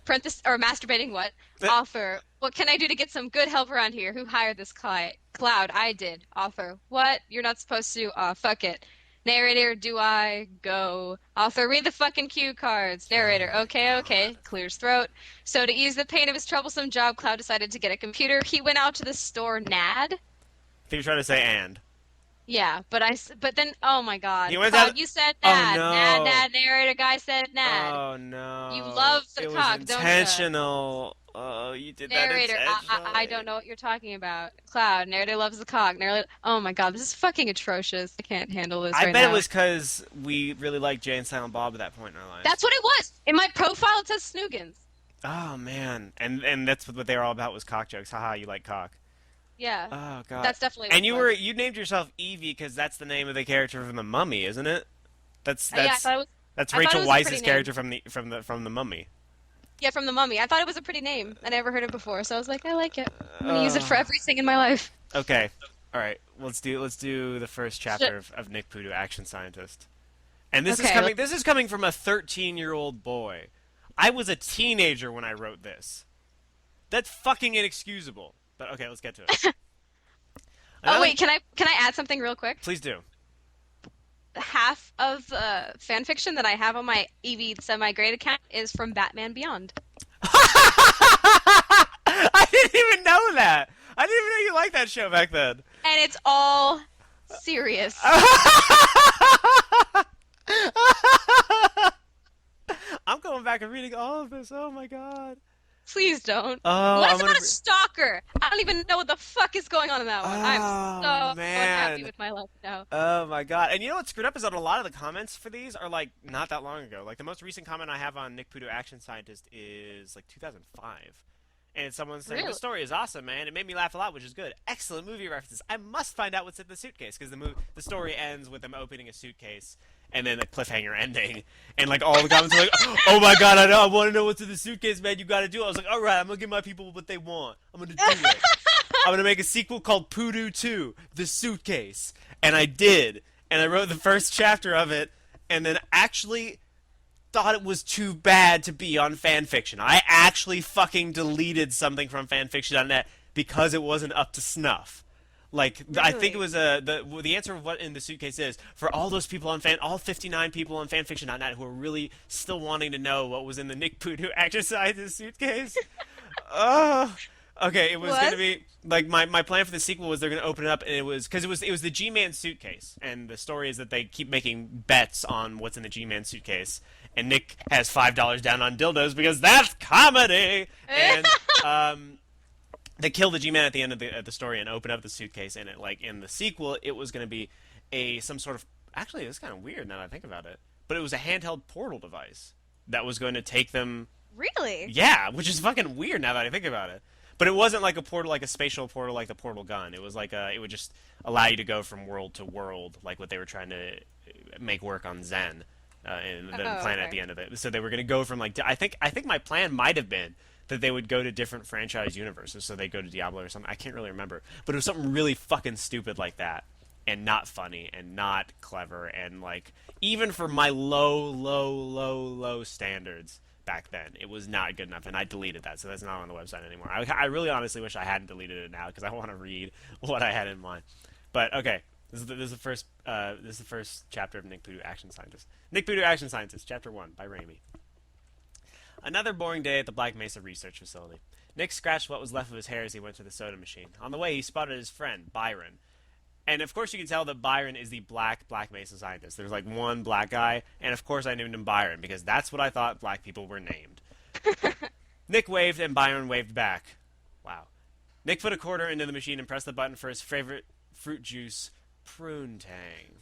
Parentheses or masturbating what? Author, what can I do to get some good help around here? Who hired this client? Cloud, I did. Author, what? You're not supposed to. Fuck it. Narrator, do I? Go. Author, read the fucking cue cards. Narrator, okay, okay. Clears throat. So to ease the pain of his troublesome job, Cloud decided to get a computer. He went out to the store NAD. I think you're trying to say and. Yeah, but then, oh my God. He went Cloud, out. you said Oh NAD. NAD, no. NAD, narrator guy said NAD. Oh no. You love the It was cock, don't you? intentional. Oh, you did that Narrator, intentionally. I don't know what you're talking about. Cloud, narrator loves the cock. Narrator, oh my God, this is fucking atrocious. I can't handle this I right bet now. it was because we really liked Jay and Silent Bob at that point in our lives. That's what it was. In my profile, it says Snoogans. Oh man, and that's what they were all about was cock jokes. Haha, you like cock. Yeah, Oh god. that's definitely what And it you was. named yourself Evie because that's the name of the character from the Mummy, isn't it? That's Yeah, that's that's I thought it Rachel was a pretty Weisz's name. character from the Mummy. Yeah, from the Mummy. I thought it was a pretty name. I never heard it before, so I was like, I like it. I'm gonna use it for everything in my life. Okay. All right. Let's do the first chapter of Nick Pudu, Action Scientist. And this is Okay, coming. This is coming from a 13-year-old boy. I was a teenager when I wrote this. That's fucking inexcusable. But okay, let's get to it. Oh wait, can I add something real quick? Please do. Half of the fan fiction that I have on my EV semi-grade account is from Batman Beyond. I didn't even know that. I didn't even know you liked that show back then. And it's all serious. I'm going back and reading all of this. Oh my god. Please don't. Oh, What I'm is gonna about a stalker? I don't even know what the fuck is going on in that one. I'm Oh, so man. unhappy with my life now. Oh my god. And you know what's screwed up is that a lot of the comments for these are like not that long ago. Like the most recent comment I have on Nick Pudu Action Scientist is like 2005. And it's someone saying, Really? "The story is awesome, man. It made me laugh a lot, which is good. Excellent movie references. I must find out what's in the suitcase because the story ends with them opening a suitcase, and then a cliffhanger ending, and like all the comments are like, "Oh my god, I want to know what's in the suitcase, man. You got to do it." I was like, "All right, I'm gonna give my people what they want. I'm gonna do it. I'm gonna make a sequel called Poodoo 2: The Suitcase," and I did, and I wrote the first chapter of it, and then actually thought it was too bad to be on fanfiction. I actually fucking deleted something from fanfiction.net because it wasn't up to snuff. Like I think it Really? was the answer of what in the suitcase is for all those people on all 59 people on fanfiction.net who are really still wanting to know what was in the Nick Voodoo exercises suitcase. Oh, okay. It was What? gonna be like my plan for the sequel was they're gonna open it up and it was because it was the G-Man suitcase and the story is that they keep making bets on what's in the G-Man suitcase and Nick has $5 down on dildos because that's comedy and they kill the G-Man at the end of the story and open up the suitcase and it like in the sequel it was gonna be a some sort of actually it's kind of weird now that I think about it but it was a handheld portal device that was going to take them Really? yeah, which is fucking weird now that I think about it. But it wasn't like a portal, like a spatial portal, like the portal gun. It was like it would just allow you to go from world to world, like what they were trying to make work on Zen, and the Oh, planet at okay. the end of it. So they were going to go from like I think my plan might have been that they would go to different franchise universes. So they go to Diablo or something. I can't really remember, but it was something really fucking stupid like that, and not funny and not clever, and like even for my low standards back then. It was not good enough, and I deleted that, so that's not on the website anymore. I really honestly wish I hadn't deleted it now because I want to read what I had in mind. But okay, this is the first chapter of Nick Voodoo Action Scientist. Nick Voodoo Action Scientist, Chapter 1 by Raimi. Another boring day at the Black Mesa Research Facility. Nick scratched what was left of his hair as he went to the soda machine. On the way, he spotted his friend, Byron. And of course, you can tell that Byron is the Black Mesa scientist. There's like one black guy, and of course, I named him Byron because that's what I thought black people were named. Nick waved, and Byron waved back. Wow. Nick put a quarter into the machine and pressed the button for his favorite fruit juice, Prune Tang.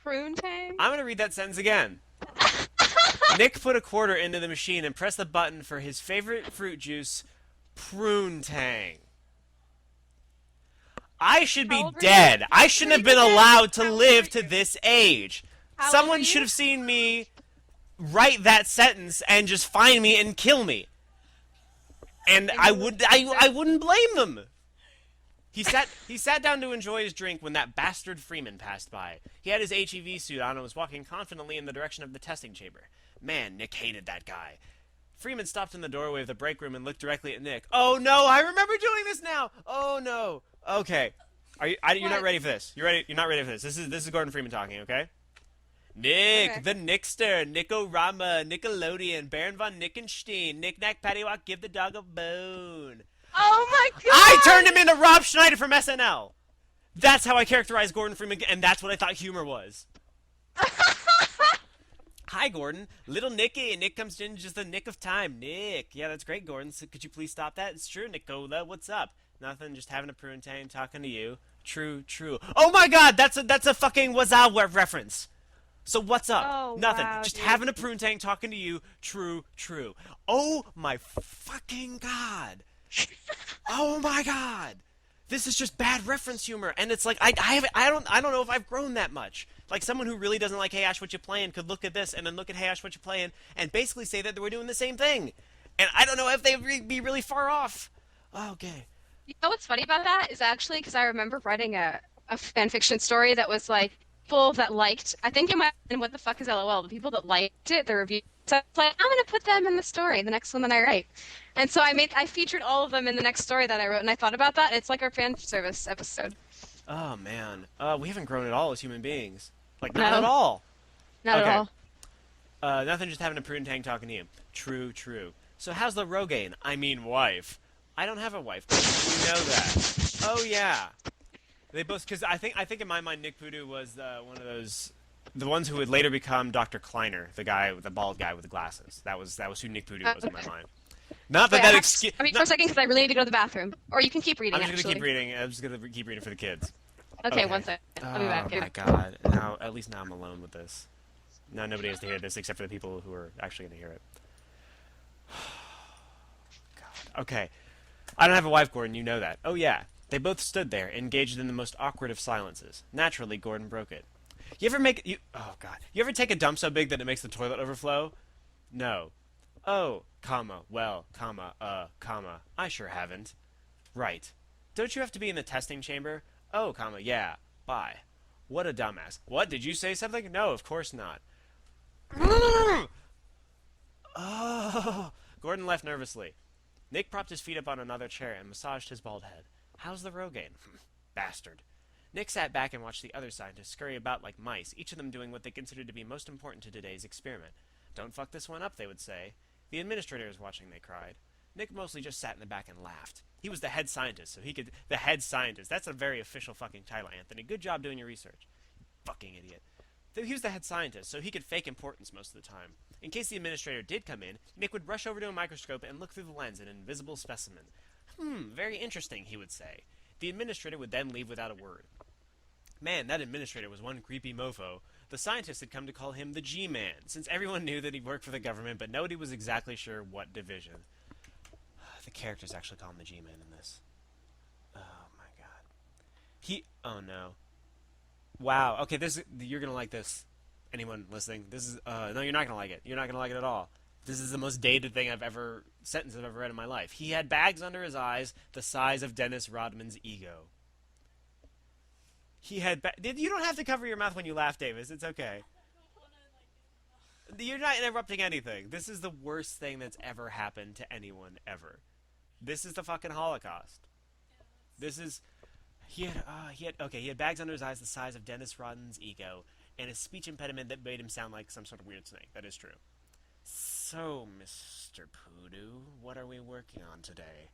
Prune tang? I'm gonna read that sentence again. Nick put a quarter into the machine and pressed the button for his favorite fruit juice, Prune Tang. I should How be old were you? dead. I shouldn't have been Again? allowed to How old were live to you? this age. How old were Someone should you? have seen me write that sentence and just find me and kill me. And And I you would would I wouldn't blame them. He sat down to enjoy his drink when that bastard Freeman passed by. He had his HEV suit on and was walking confidently in the direction of the testing chamber. Man, Nick hated that guy. Freeman stopped in the doorway of the break room and looked directly at Nick. Oh no, I remember doing this now. Oh no. Okay. You're not What? ready for this. You're ready. You're not ready for this. This is Gordon Freeman talking. Okay. Nick, Okay. the Nickster, Nickorama, Nickelodeon, Baron von Nickenstein, Knick Knack Paddywhack, give the dog a bone. Oh my I turned him god! into Rob Schneider from SNL. That's how I characterized Gordon Freeman, and that's what I thought humor was. Hi, Gordon. Little Nicky, and Nick comes in just the nick of time. Nick. Yeah, that's great, Gordon. So could you please stop that? It's true, Nicola. What's up? Nothing, just having a prune tang talking to you. True, true. Oh my god, that's a fucking Waza reference. So what's up? Oh Nothing. wow, Just dude. having a prune tang talking to you. True, true. Oh my fucking god. Oh my god. This is just bad reference humor, and it's like I don't know if I've grown that much. Like someone who really doesn't like Hey Ash, What You Playing could look at this and then look at Hey Ash, What You Playing and basically say that we're doing the same thing, and I don't know if they'd be really far off. Okay. You know what's funny about that is actually because I remember writing a fan fiction story that was like people that liked. I think it might have been What the fuck is LOL? The people that liked it, the reviews. So I was like, I'm gonna put them in the story, the next one that I write. And so I featured all of them in the next story that I wrote, and I thought about that. It's like our fan service episode. Oh man. We haven't grown at all as human beings. Like not at No, all. not at Okay. all. Nothing. Just having a prune tang talking to you. True, true. So how's the Rogaine? I mean wife. I don't have a wife. You know that. Oh yeah. They both because I think in my mind Nick Voodoo was one of those the ones who would later become Dr. Kleiner, the guy the bald guy with the glasses. That was who Nick Voodoo was in my Okay. mind. Not that Wait, I that have to excuse. stop you for a second because I really need to go to the bathroom. Or you can keep reading, I'm just gonna actually. keep reading. I'm just gonna keep reading for the kids. Okay, Okay. one second. I'll be Oh back. my god. Now at least now I'm alone with this. Now nobody has to hear this except for the people who are actually gonna hear it. God. Okay. I don't have a wife, Gordon. You know that. Oh yeah. They both stood there, engaged in the most awkward of silences. Naturally, Gordon broke it. You ever make you? Oh God. You ever take a dump so big that it makes the toilet overflow? No. Oh, comma, well, comma, comma. I sure haven't. Right. Don't you have to be in the testing chamber? Oh, comma, yeah. Bye. What a dumbass. What? Did you say something? No, of course not. Oh. Gordon left nervously. Nick propped his feet up on another chair and massaged his bald head. How's the Rogaine? Bastard. Nick sat back and watched the other scientists scurry about like mice, each of them doing what they considered to be most important to today's experiment. Don't fuck this one up, they would say. The administrator is watching, they cried. Nick mostly just sat in the back and laughed. He was the head scientist, so he could... The head scientist. That's a very official fucking title, Anthony. Good job doing your research. Fucking idiot. He was the head scientist, so he could fake importance most of the time. In case the administrator did come in, Nick would rush over to a microscope and look through the lens at an invisible specimen. Very interesting, he would say. The administrator would then leave without a word. Man, that administrator was one creepy mofo. The scientists had come to call him the G-Man, since everyone knew that he worked for the government, but nobody was exactly sure what division. The characters actually call him the G-Man in this. Oh my god. Oh no. Wow. Okay, you're gonna like this. Anyone listening? This is no, you're not gonna like it. You're not gonna like it at all. This is the most dated sentence I've ever read in my life. He had bags under his eyes the size of Dennis Rodman's ego. You don't have to cover your mouth when you laugh, Davis. It's okay. You're not interrupting anything. This is the worst thing that's ever happened to anyone ever. This is the fucking Holocaust. This is... He had bags under his eyes the size of Dennis Rodman's ego, and a speech impediment that made him sound like some sort of weird snake. That is true. So, Mr. Poodoo, what are we working on today?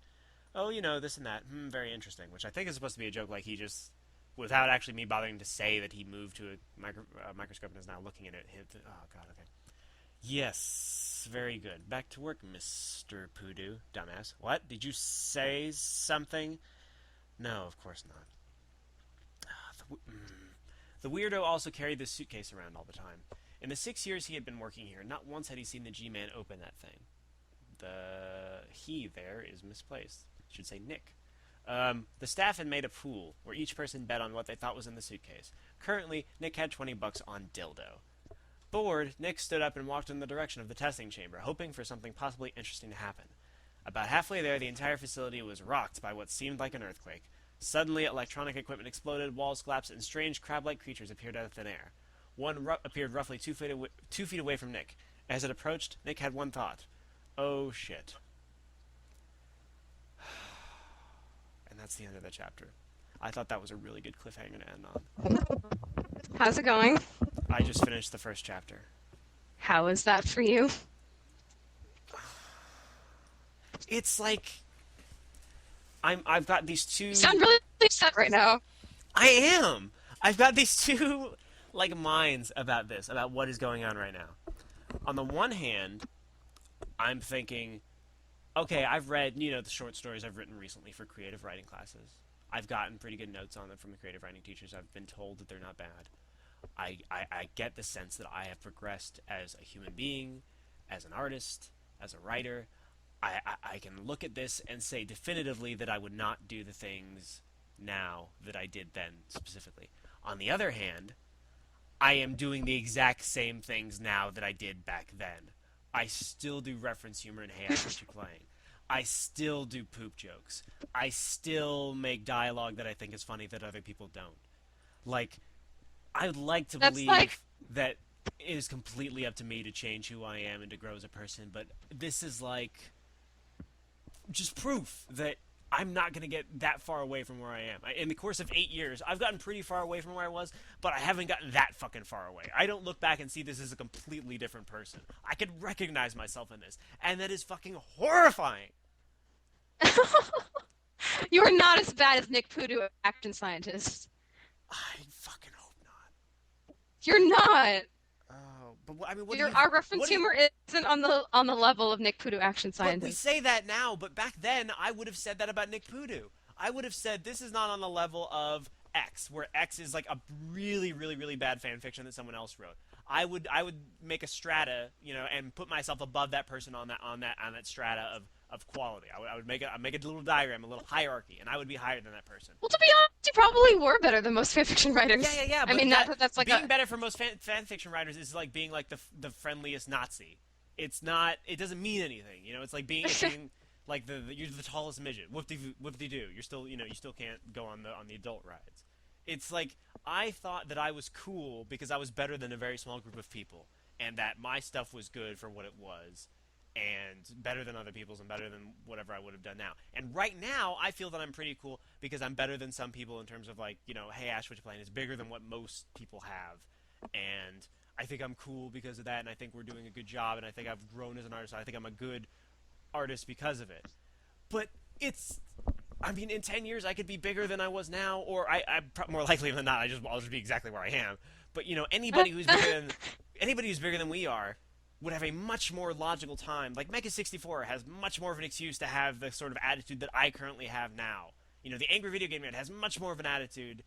Oh, this and that. Very interesting. Which I think is supposed to be a joke, like he just... Without actually me bothering to say that he moved to a microscope and is now looking at it. Oh, God, okay. Yes, very good. Back to work, Mr. Poodoo. Dumbass. What? Did you say something? No, of course not. The weirdo also carried this suitcase around all the time. In the 6 years he had been working here, not once had he seen the G-Man open that thing. The he there is misplaced. I should say Nick. The staff had made a pool, where each person bet on what they thought was in the suitcase. Currently, Nick had $20 on dildo. Bored, Nick stood up and walked in the direction of the testing chamber, hoping for something possibly interesting to happen. About halfway there, the entire facility was rocked by what seemed like an earthquake. Suddenly, electronic equipment exploded, walls collapsed, and strange crab-like creatures appeared out of thin air. One appeared roughly 2 feet away from Nick. As it approached, Nick had one thought. Oh, shit. And that's the end of the chapter. I thought that was a really good cliffhanger to end on. How's it going? I just finished the first chapter. How is that for you? It's like I've got these two. You sound really upset right now. I am. I've got these two minds about this, about what is going on right now. On the one hand, I'm thinking, okay, I've read, the short stories I've written recently for creative writing classes. I've gotten pretty good notes on them from the creative writing teachers. I've been told that they're not bad. I get the sense that I have progressed as a human being, as an artist, as a writer. I can look at this and say definitively that I would not do the things now that I did then, specifically. On the other hand, I am doing the exact same things now that I did back then. I still do reference humor in Hey, I What You Playing. I still do poop jokes. I still make dialogue that I think is funny that other people don't. I'd like to believe that it is completely up to me to change who I am and to grow as a person, but this is just proof that I'm not going to get that far away from where I am. In the course of 8 years, I've gotten pretty far away from where I was, but I haven't gotten that fucking far away. I don't look back and see this as a completely different person. I could recognize myself in this, and that is fucking horrifying. You are not as bad as Nick Poodoo, action scientist. I fucking hope not. You're not. Oh, but I mean, our reference humor isn't on the level of Nick Poodoo, action scientist. But we say that now, but back then I would have said that about Nick Poodoo. I would have said this is not on the level of X, where X is like a really, really, really bad fan fiction that someone else wrote. I would make a strata, and put myself above that person on that strata of of quality. I'd make a little diagram, a little hierarchy, and I would be higher than that person. Well, to be honest, you probably were better than most fanfiction Yeah, writers. yeah, yeah. I But mean, not that that's like being a. better for most fan fiction writers is like being like the friendliest Nazi. It's not. It doesn't mean anything. You know, it's being like you're the tallest midget. Whoop de do. You're still you still can't go on the adult rides. It's like I thought that I was cool because I was better than a very small group of people, and that my stuff was good for what it was, and better than other people's and better than whatever I would have done now. And right now, I feel that I'm pretty cool because I'm better than some people in terms of like, hey Ash, what you playing is bigger than what most people have, and I think I'm cool because of that, and I think we're doing a good job, and I think I've grown as an artist. And I think I'm a good artist because of it. But I mean, in 10 years, I could be bigger than I was now, or more likely than not, I'll just be exactly where I am. But anybody who's bigger than we are would have a much more logical time. Like Mega 64 has much more of an excuse to have the sort of attitude that I currently have now. The angry video game nerd has much more of an attitude,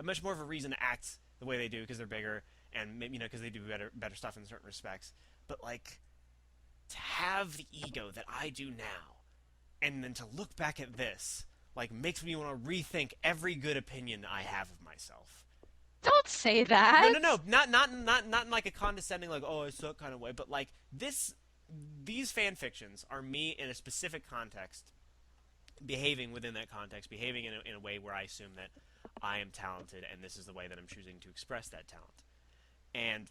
much more of a reason to act the way they do because they're bigger and because they do better stuff in certain respects. But like to have the ego that I do now, and then to look back at this, like makes me want to rethink every good opinion I have of myself. Don't say No, that. no, no, not in like a condescending like I suck kind of way, but like these fan fictions are me in a specific context, behaving within that context, behaving in a way where I assume that I am talented, and this is the way that I'm choosing to express that talent. And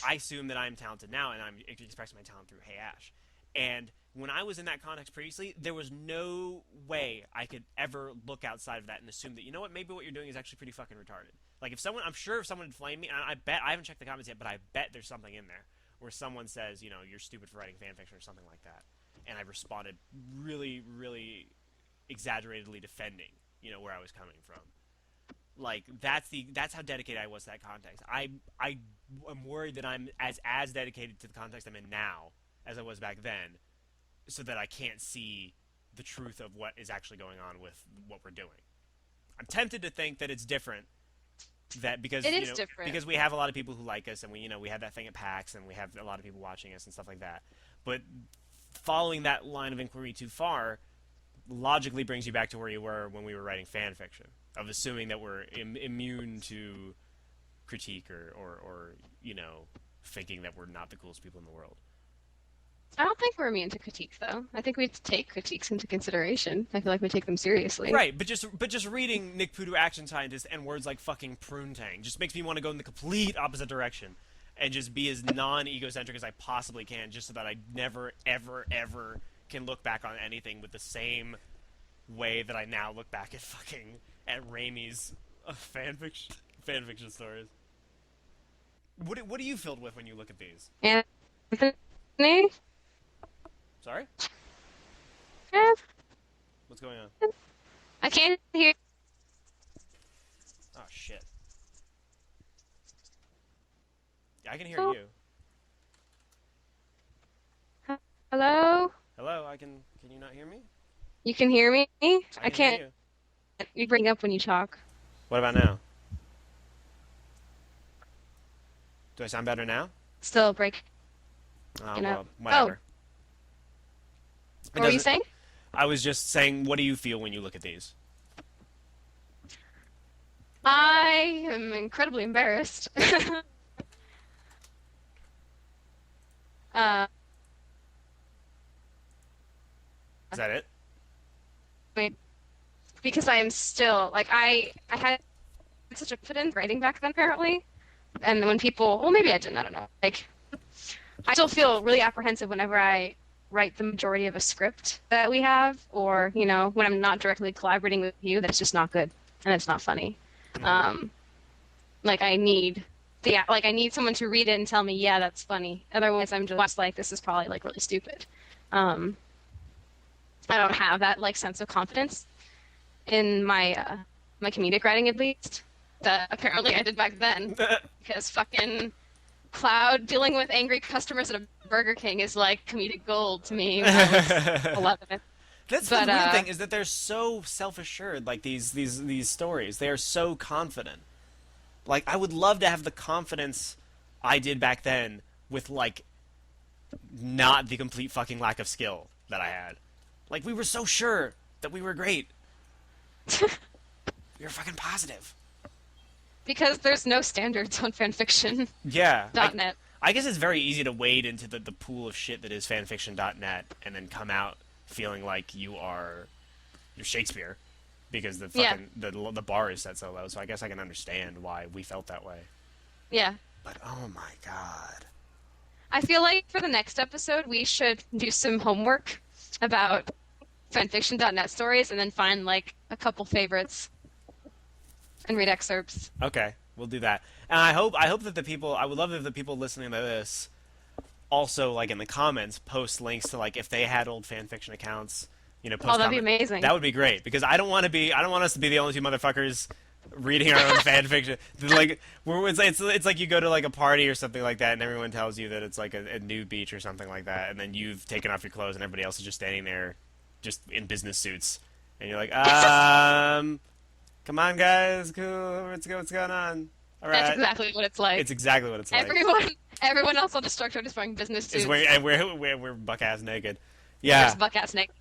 I assume that I'm talented now, and I'm expressing my talent through Hey Ash. And when I was in that context previously, there was no way I could ever look outside of that and assume that, maybe what you're doing is actually pretty fucking retarded. Like, I'm sure if someone had flamed me, and I haven't checked the comments yet, but I bet there's something in there where someone says, you're stupid for writing fanfiction or something like that. And I responded really, really exaggeratedly defending, where I was coming from. Like, that's how dedicated I was to that context. I am worried that I'm as dedicated to the context I'm in now as I was back then, so that I can't see the truth of what is actually going on with what we're doing. I'm tempted to think that it's different, that because It is different. because we have a lot of people who like us, and we have that thing at PAX, and we have a lot of people watching us and stuff like that. But following that line of inquiry too far logically brings you back to where you were when we were writing fan fiction, of assuming that we're immune to critique or thinking that we're not the coolest people in the world. I don't think we're immune to critiques, though. I think we take critiques into consideration. I feel like we take them seriously. Right, but just reading Nick Pudu Action Scientist and words like fucking prune tang just makes me want to go in the complete opposite direction and just be as non-egocentric as I possibly can, just so that I never, ever, ever can look back on anything with the same way that I now look back at Raimi's fanfiction stories. What are you filled with when you look at these? Anthony? Sorry? Yeah, What's going on? I can't hear. Oh shit. I can hear you. Hello? Hello, can you not hear me? You can hear me? I can can't. hear you. You bring up when you talk. What about now? Do I sound better now? Still break. Oh, You know. well, whatever. What were you saying? I was just saying, what do you feel when you look at these? I am incredibly embarrassed. uh, Is that it? because I am still like I had such a confidence writing back then apparently, and when people, well, maybe I didn't, I don't know, like I still feel really apprehensive whenever I write the majority of a script that we have, or when I'm not directly collaborating with you, that's just not good and it's not funny. Like I need someone to read it and tell me, yeah, that's funny. Otherwise I'm just like, this is probably like really stupid. I don't have that like sense of confidence in my my comedic writing, at least, that apparently I did back then. Because fucking Cloud dealing with angry customers at a Burger King is like comedic gold to me when I was 11. That's the weird thing, is that they're so self-assured, like these stories. They are so confident. Like, I would love to have the confidence I did back then with, like, not the complete fucking lack of skill. that I had. Like, we were so sure that we were great. We were fucking positive. Because there's no standards on fanfiction.net. Yeah. I guess it's very easy to wade into the pool of shit that is fanfiction.net and then come out feeling like you're Shakespeare because the Yeah, fucking the bar is set so low. So I guess I can understand why we felt that way. yeah. But oh my god. I feel like for the next episode, we should do some homework about fanfiction.net stories and then find like a couple favorites and read excerpts. Okay, we'll do that. And I hope that I would love if the people listening to this also like in the comments post links to like if they had old fanfiction accounts, Oh, post that'd be comment. That amazing. would be great because I don't want us to be the only two motherfuckers reading our own fan fiction. Like it's like you go to like a party or something like that and everyone tells you that it's like a nude beach or something like that and then you've taken off your clothes and everybody else is just standing there just in business suits and you're like come on guys, cool, what's going on? All That's right. exactly what it's like. It's exactly what it's like. Everyone else on the structure is wearing business suits. Is wearing and we're buck ass naked. We're Yeah. just buck ass naked,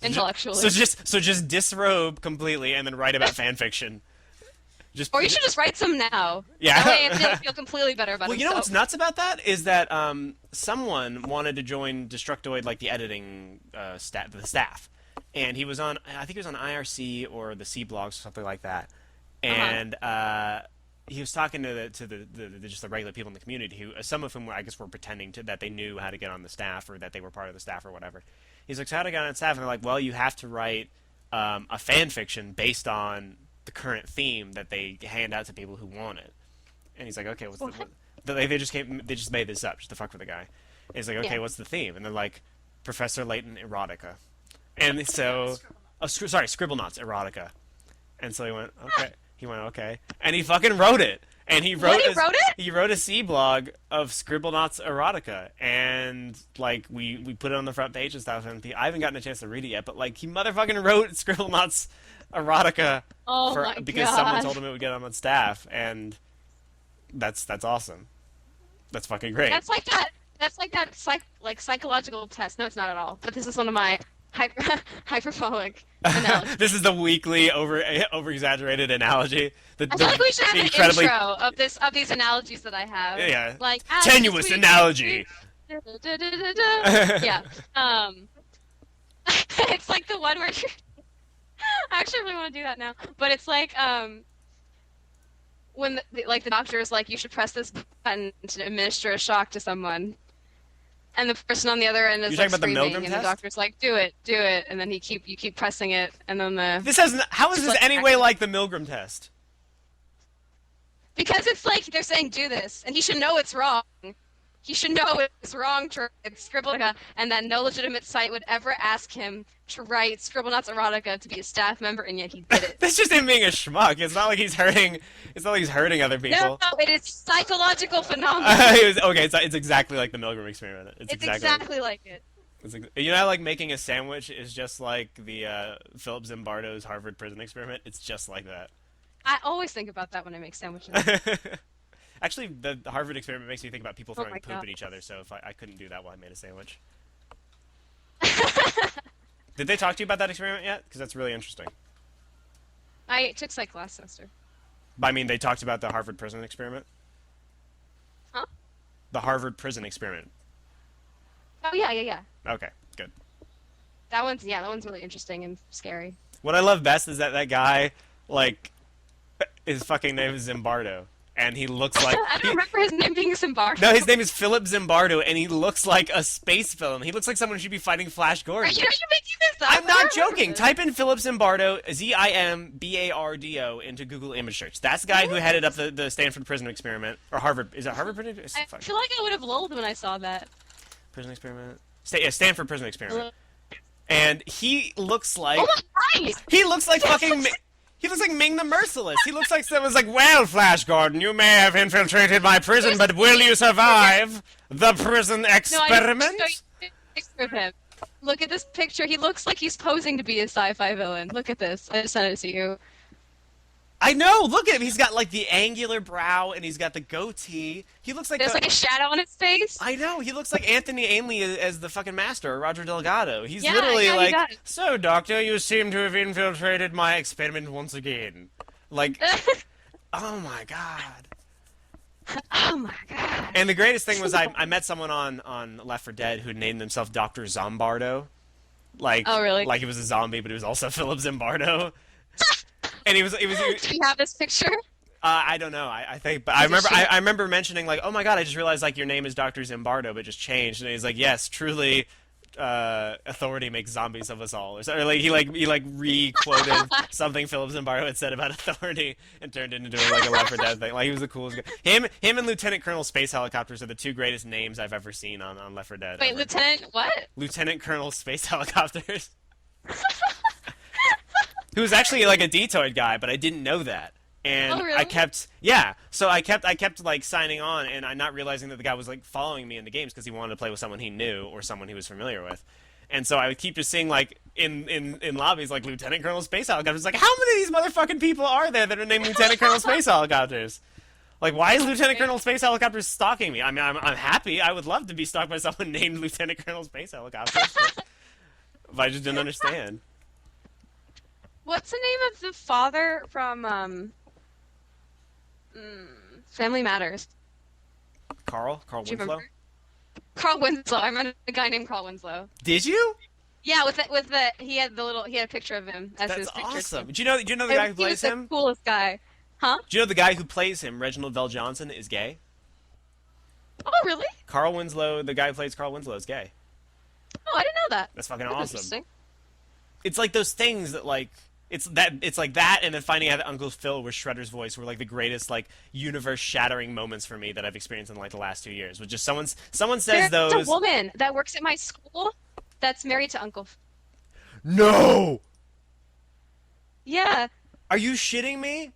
intellectually. So just disrobe completely and then write about fan fiction. Just Or you should just write some now. Yeah. That way he'll feel completely better about Well, you know himself. what's nuts about that is that someone wanted to join Destructoid, like the editing the staff, and he was on I think he was on IRC or the C blogs or something like that, and he was talking to the just the regular people in the community who some of whom I guess were pretending that they knew how to get on the staff or that they were part of the staff or whatever. He's like, so how to get on staff? And they're like, well, you have to write a fan fiction based on the current theme that they hand out to people who want it. And he's like, okay, they just made this up just to fuck with the guy. And he's like, okay, Yeah. what's the theme? And they're like, Professor Layton erotica. And so, Scribblenauts erotica. And so he went, okay. And he fucking wrote it. And he wrote What, he wrote it? He wrote a C blog of Scribblenauts erotica, and like we put it on the front page and stuff. And I haven't gotten a chance to read it yet, but like he motherfucking wrote Scribblenauts erotica Oh my because God. someone told him it would get on staff, and that's awesome. That's fucking great. That's like that. That's like that psychological test. No, it's not at all. But this is one of my hyperbolic analogies. This is the weekly over exaggerated analogy. I feel like we should have the an incredibly intro of these analogies that I have. Yeah. Like tenuous analogy. Yeah. It's like the one where I actually really want to do that now. But it's like when the doctor is like, you should press this button to administer a shock to someone. And the person on the other end is You're like talking about the screaming, Milgram and test? the doctor's like, "Do it, and then you keep pressing it, and then How is this any way like the Milgram test? because it's like they're saying do this, and he should know it's wrong. He should know it's wrong to write Scribblenauts, and that no legitimate site would ever ask him to write Scribblenauts erotica to be a staff member, and yet he did it. That's just him being a schmuck. It's not like he's hurting. It's not like he's hurting other people. No, it is psychological phenomenon. Okay, it's exactly like the Milgram experiment. It's exactly like it. You know how like making a sandwich is just like the Philip Zimbardo's Harvard prison experiment? It's just like that. I always think about that when I make sandwiches. Actually, the Harvard experiment makes me think about people Oh throwing my poop God. at each other, so if I couldn't do that while I made a sandwich. Did they talk to you about that experiment yet? Because that's really interesting. I took psych last semester. I mean, they talked about the Harvard prison experiment? Huh? The Harvard prison experiment. Oh yeah. Okay, good. That one's really interesting and scary. What I love best is that guy, like, his fucking name is Zimbardo. And he looks like... I don't remember his name being Zimbardo. No, his name is Philip Zimbardo, and he looks like a space villain. He looks like someone who should be fighting Flash Gordon. Are you making this up? I'm I not don't remember joking. this. Type in Philip Zimbardo, Zimbardo, into Google image search. That's the guy who headed up the Stanford prison experiment. Or Harvard. Is it Harvard prison? I feel like I would have lulled when I saw that. Prison experiment? Stanford prison experiment. And he looks like... Oh my God! He looks like fucking... He looks like Ming the Merciless. He looks like someone's like, well, Flash Gordon, you may have infiltrated my prison, but will you survive the prison No, I experiment? just showed you a picture of him. Look at this picture. He looks like he's posing to be a sci-fi villain. Look at this. I just sent it to you. I know. Look at him. He's got like the angular brow and he's got the goatee. He looks like There's like a shadow on his face. I know. He looks like Anthony Ainley as the fucking master, or Roger Delgado. He's Yeah, literally yeah, he like, does. "So, Doctor, you seem to have infiltrated my experiment once again." Like, oh my god. Oh my God. And the greatest thing was I met someone on Left 4 Dead who named himself Doctor Zombardo. Oh, really? Like he was a zombie, but he was also Philip Zimbardo. And Do you have this picture? I don't know. I think, but Is it shit? I remember mentioning like, oh my god, I just realized like your name is Doctor Zimbardo, but just changed. And he's like, yes, truly, authority makes zombies of us all. Or, so, or like he re-quoted something Philip Zimbardo had said about authority and turned it into like a Left 4 Dead thing. Like he was the coolest guy. Him and Lieutenant Colonel Space Helicopters are the two greatest names I've ever seen on Left 4 Dead. Wait, Ever. Lieutenant what? Lieutenant Colonel Space Helicopters. Who was actually like a Detoid guy, but I didn't know that. And Oh, really? I kept, yeah. So I kept like signing on, and I not realizing that the guy was like following me in the games because he wanted to play with someone he knew or someone he was familiar with. And so I would keep just seeing like in lobbies like Lieutenant Colonel Space Helicopters. Like, how many of these motherfucking people are there that are named Lieutenant Colonel Space Helicopters? Like, why is Lieutenant Colonel Space Helicopters stalking me? I mean, I'm happy. I would love to be stalked by someone named Lieutenant Colonel Space Helicopters, but I just didn't understand. What's the name of the father from Family Matters? Carl Do you Winslow. remember? Carl Winslow. I met a guy named Carl Winslow. Did you? Yeah, with the he had a picture of him as That's his picture awesome. too. Do you know the guy who He was plays the him? coolest guy. Huh? Do you know the guy who plays him, Reginald Vell Johnson, is gay? Oh, really? Carl Winslow, the guy who plays Carl Winslow, is gay. Oh, I didn't know that. That's fucking That's awesome. interesting. It's like those things that like it's like that, and then finding out that Uncle Phil was Shredder's voice were like the greatest like universe shattering moments for me that I've experienced in like the last 2 years. Which just someone says There's those. a woman that works at my school that's married to Uncle. No, Yeah, are you shitting me?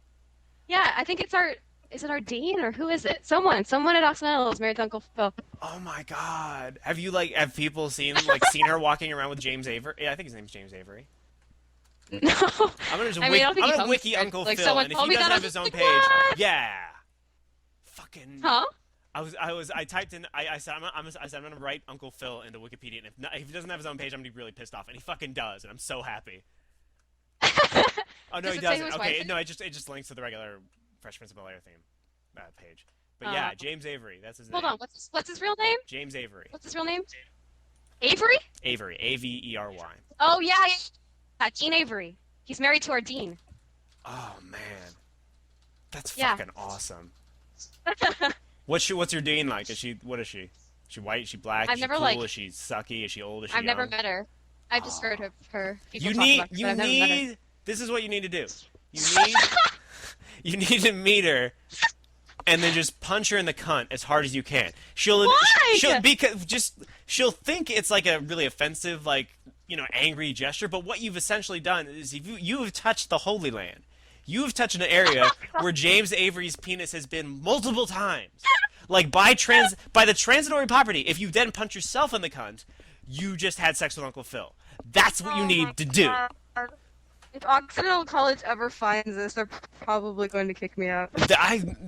yeah. I think it's our. Is it our dean or who is it? Someone at Occidental is married to Uncle Phil. Oh my god! Have people seen her walking around with James Avery? Yeah, I think his name's James Avery. No, I'm gonna just I mean, I don't think I'm he gonna owns wiki it. Uncle Like Phil, someone and if told he me doesn't that, I have was his own like, page, what? yeah, fucking. Huh? I typed in. I said I'm gonna write Uncle Phil into Wikipedia, and if he doesn't have his own page, I'm gonna be really pissed off, and he fucking does, and I'm so happy. Oh no, Does he it say who doesn't. his Okay, wife no, it just links to the regular Fresh Prince of Bel-Air theme page. But yeah, James Avery, that's his Hold name. on. What's his real name? James Avery. What's his real name? Avery? Avery, Avery. Oh yeah, yeah. Dean Avery. He's married to our dean. Oh man, that's Yeah. fucking awesome. What's your dean like? What is she? Is she white? Is she black? I've Is she never, cool? like- Is she sucky? Is she old? Is she I've never young? met her. I've just heard of her. People You talk need about her, but I've never met her. this is what you need to do. You need you need to meet her and then just punch her in the cunt as hard as you can. Why? She'll think it's like a really offensive like, angry gesture, but what you've essentially done is you have touched the Holy Land. You have touched an area where James Avery's penis has been multiple times. Like by the transitory property, if you then punch yourself in the cunt, you just had sex with Uncle Phil. That's what you need to do. If Occidental College ever finds this, they're probably going to kick me out.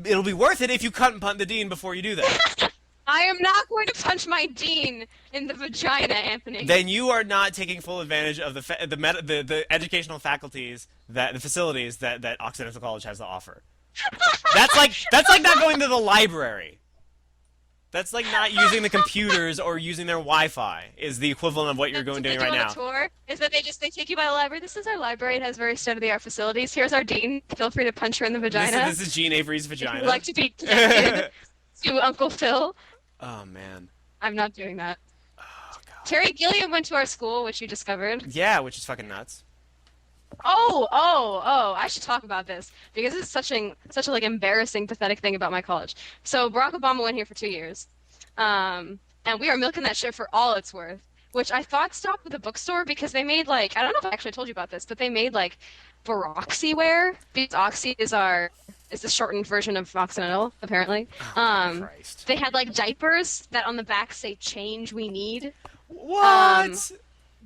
It'll be worth it if you cut and punt the dean before you do that. I am not going to punch my dean in the vagina, Anthony. Then you are not taking full advantage of the educational faculties the facilities that Occidental College has to offer. That's like not going to the library. That's like not using the computers or using their Wi-Fi is the equivalent of what you're doing right now. Tour is that they take you by the library. This is our library. It has very state-of-the-art facilities. Here's our dean. Feel free to punch her in the vagina. This is Jean Avery's If you vagina. would like to be connected to Uncle Phil. Oh man. I'm not doing that. Oh god. Terry Gilliam went to our school, which you discovered. Yeah, which is fucking nuts. Oh! I should talk about this because it's such a like embarrassing, pathetic thing about my college. So Barack Obama went here for 2 years, and we are milking that shit for all it's worth. Which I thought stopped with the bookstore because they made like I don't know if I actually told you about this, but they made like Baroxy wear because Oxy is the shortened version of Occidental apparently. Oh, Christ. They had like diapers that on the back say "Change We Need." What?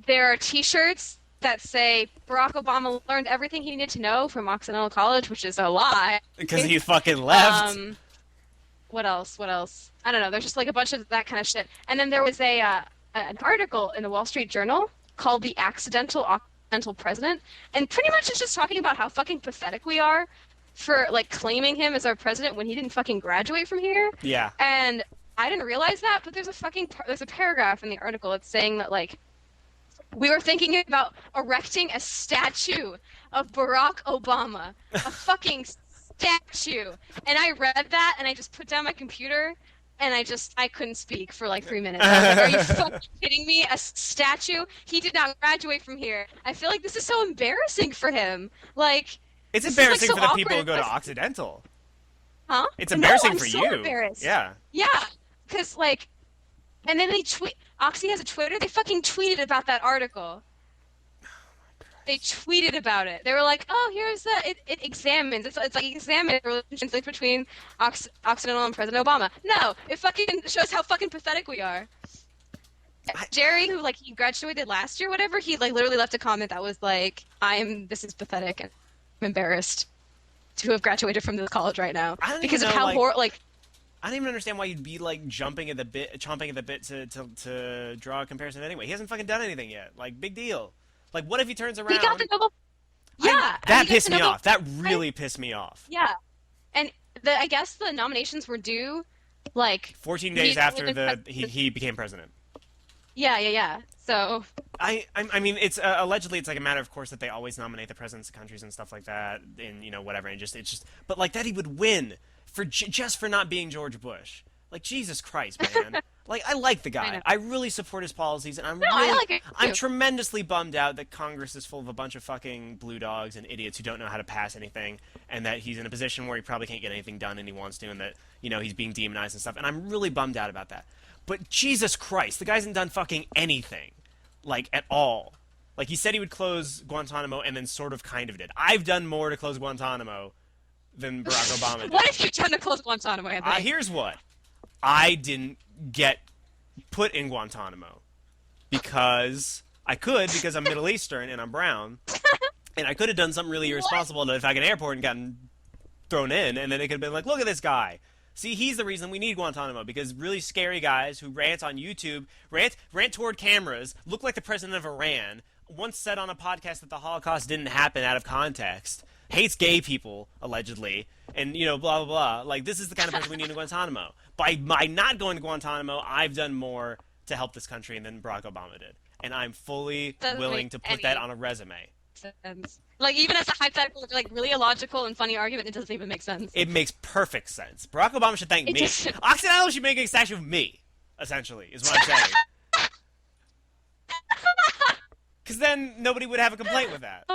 There are T-shirts that say Barack Obama learned everything he needed to know from Occidental College, which is a lie. Because he fucking left. What else? What else? I don't know. There's just like a bunch of that kind of shit. And then there was an article in the Wall Street Journal called "The Accidental President," and pretty much it's just talking about how fucking pathetic we are for like claiming him as our president when he didn't fucking graduate from here. Yeah. And I didn't realize that, but there's a paragraph in the article that's saying that like we were thinking about erecting a statue of Barack Obama, a fucking statue. And I read that and I just put down my computer and I couldn't speak for like 3 minutes. I was like, are you fucking kidding me? A statue? He did not graduate from here. I feel like this is so embarrassing for him. Like, It's this is, like, embarrassing so for the people who awkward. go to Occidental. Huh? It's No, embarrassing I'm for so you. embarrassed. Yeah. Yeah, because like, and then Oxy has a Twitter. They fucking tweeted about that article. They tweeted about it. They were like, "Oh, here's it examines. It's like examining the relations between Occidental and President Obama." No, it fucking shows how fucking pathetic we are. Jerry, who like he graduated last year, whatever, he like literally left a comment that was like, This is pathetic, and I'm embarrassed to have graduated from this college right now I don't because even of know, how like, horrible. Like, I don't even understand why you'd be like chomping at the bit to draw a comparison anyway. He hasn't fucking done anything yet. Like, big deal. Like, what if he turns around? he got the Nobel. Yeah, That he got pissed the me Nobel off. That really pissed me off. Yeah, and I guess the nominations were due, like 14 days after he he became president. Yeah. So I mean, it's allegedly it's like a matter of course that they always nominate the presidents of countries and stuff like that, and whatever, and it's just but like that he would win for just for not being George Bush. Like, Jesus Christ, man. Like, I like the guy. I really support his policies, and I like it too. I'm tremendously bummed out that Congress is full of a bunch of fucking blue dogs and idiots who don't know how to pass anything, and that he's in a position where he probably can't get anything done and he wants to, and that, he's being demonized and stuff, and I'm really bummed out about that. But Jesus Christ, the guy hasn't done fucking anything. Like, at all. Like, he said he would close Guantanamo and then sort of kind of did. I've done more to close Guantanamo than Barack Obama did. What have you done to close Guantanamo, Anthony? Here's what. I didn't get put in Guantanamo because I'm Middle Eastern and I'm brown, and I could have done something really irresponsible to the fucking airport and gotten thrown in, and then it could have been like, look at this guy. See, he's the reason we need Guantanamo, because really scary guys who rant on YouTube, rant toward cameras, look like the president of Iran, once said on a podcast that the Holocaust didn't happen out of context, hates gay people, allegedly, and, blah, blah, blah. Like, this is the kind of person we need in Guantanamo. By not going to Guantanamo, I've done more to help this country than Barack Obama did. And I'm fully willing to put that on a resume. Sense. Like, even as a hypothetical, like, really illogical and funny argument, it doesn't even make sense. It makes perfect sense. Barack Obama should thank me. Occidental should make a statue of me, essentially, is what I'm saying. Because then nobody would have a complaint with that.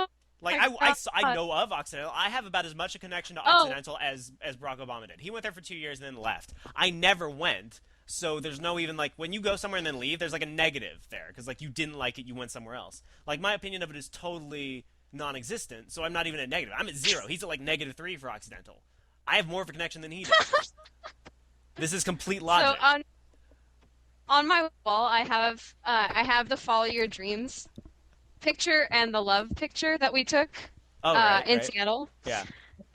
Like, I know of Occidental. I have about as much a connection to Occidental as Barack Obama did. He went there for 2 years and then left. I never went, so there's no even, like, when you go somewhere and then leave, there's, like, a negative there. Because, like, you didn't like it, you went somewhere else. Like, my opinion of it is totally non-existent, so I'm not even at negative. I'm at 0. He's at, like, -3 for Occidental. I have more of a connection than he does. This is complete logic. So, on my wall, I have the Follow Your Dreams picture and the love picture that we took in Seattle. Yeah.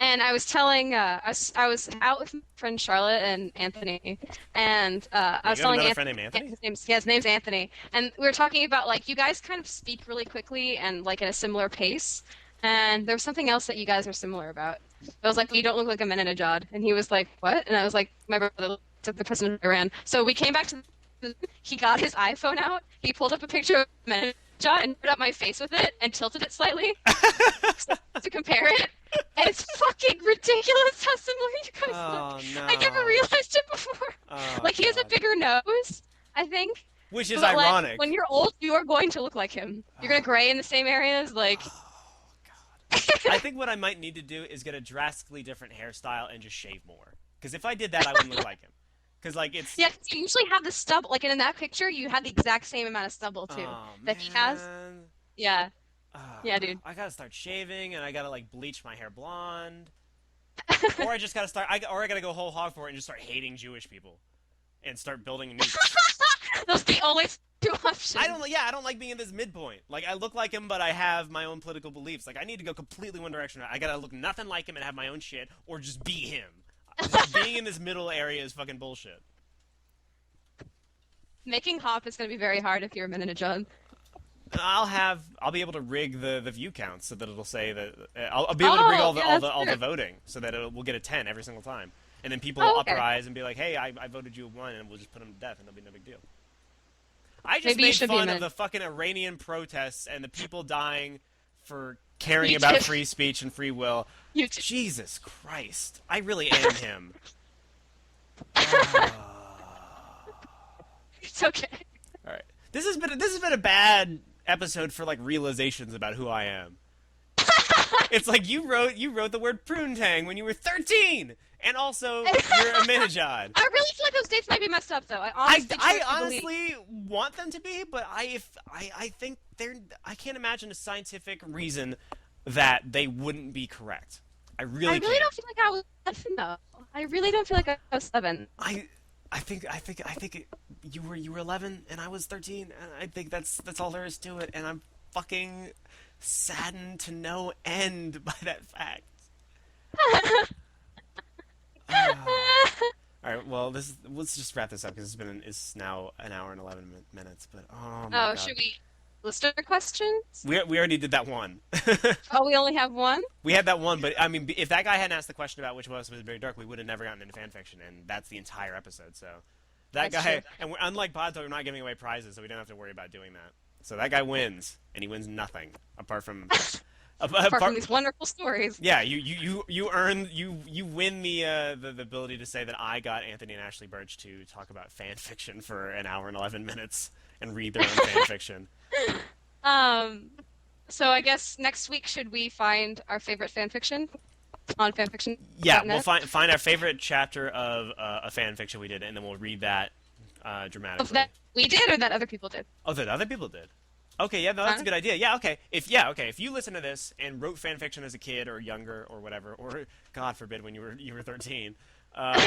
And I was telling, I was out with my friend Charlotte and Anthony, and I was telling friend named Anthony? His name's Anthony, and we were talking about, like, you guys kind of speak really quickly and, like, at a similar pace, and there was something else that you guys are similar about. I was like, you don't look like a Ahmadinejad, and he was like, what? And I was like, my brother took the president of Iran. So we came back to he got his iPhone out, he pulled up a picture of Ahmadinejad and put up my face with it and tilted it slightly to compare it. And it's fucking ridiculous how similar you guys look. No. I never realized it before. Like, he has a bigger nose, I think. Which is ironic. ironic. When you're old, you are going to look like him. You're going to gray in the same areas, like... I think what I might need to do is get a drastically different hairstyle and just shave more. Because if I did that, I wouldn't look like him. Because, like, it's... Yeah, you usually have the stubble. Like, in that picture, you had the exact same amount of stubble, too, that he has. Yeah. Yeah, dude. I gotta start shaving, and I gotta, like, bleach my hair blonde. Or I just gotta start... I gotta go whole hog for it and just start hating Jewish people. And start building a new... Those are the only two options. I don't like being in this midpoint. Like, I look like him, but I have my own political beliefs. Like, I need to go completely one direction. I gotta look nothing like him and have my own shit, or just be him. Just being in this middle area is fucking bullshit. Making hop is going to be very hard if you're a minute John. I'll be able to rig the view counts so that it'll say that I'll be able to rig Oh, yeah, that's all the true. voting so that we'll get a 10 every single time, and then people will Oh, okay. uprise and be like, "Hey, I voted you a 1," and we'll just put them to death, and it'll be no big deal. I just Maybe you made should be a fun of minute. the fucking Iranian protests and the people dying for caring You about did. free speech and free will. You did. Jesus Christ, I really am him. Ah. It's okay. All right, this has been a bad episode for like realizations about who I am. It's like you wrote the word prune-tang when you were 13, and also you're a Minijad. I really feel like those dates might be messed up, though. I honestly I truly believe. honestly want them to be, but I think I can't imagine a scientific reason that they wouldn't be correct. I I really really can't. don't feel like I was 7, though. I really don't feel like I was 7. You were 11 and I was 13, and I think that's all there is to it, and I'm fucking saddened to no end by that fact. Ah. All right, well, let's just wrap this up because it's now an hour and 11 minutes. But oh my Oh, god, should we list our questions? we already did that one. Oh, we only have one? We had that one, but I mean, if that guy hadn't asked the question about which was very dark, we would have never gotten into fan fiction, and that's the entire episode. So that That's guy, true. and unlike Podto, we're not giving away prizes, so we don't have to worry about doing that. So that guy wins, and he wins nothing apart from Apart from these wonderful stories. yeah, you earn you win the ability to say that I got Anthony and Ashley Birch to talk about fan fiction for an hour and 11 minutes and read their own fan fiction. Um, so I guess next week should we find our favorite fan fiction on Yeah, we'll fanfiction.net? find our favorite chapter of a fan fiction we did, and then we'll read that Of dramatically. that we did or that other people did? Oh, that other people did. Okay, yeah, no, that's a Huh? good idea. Okay, if you listen to this and wrote fan fiction as a kid or younger or whatever, or God forbid when you were 13, um,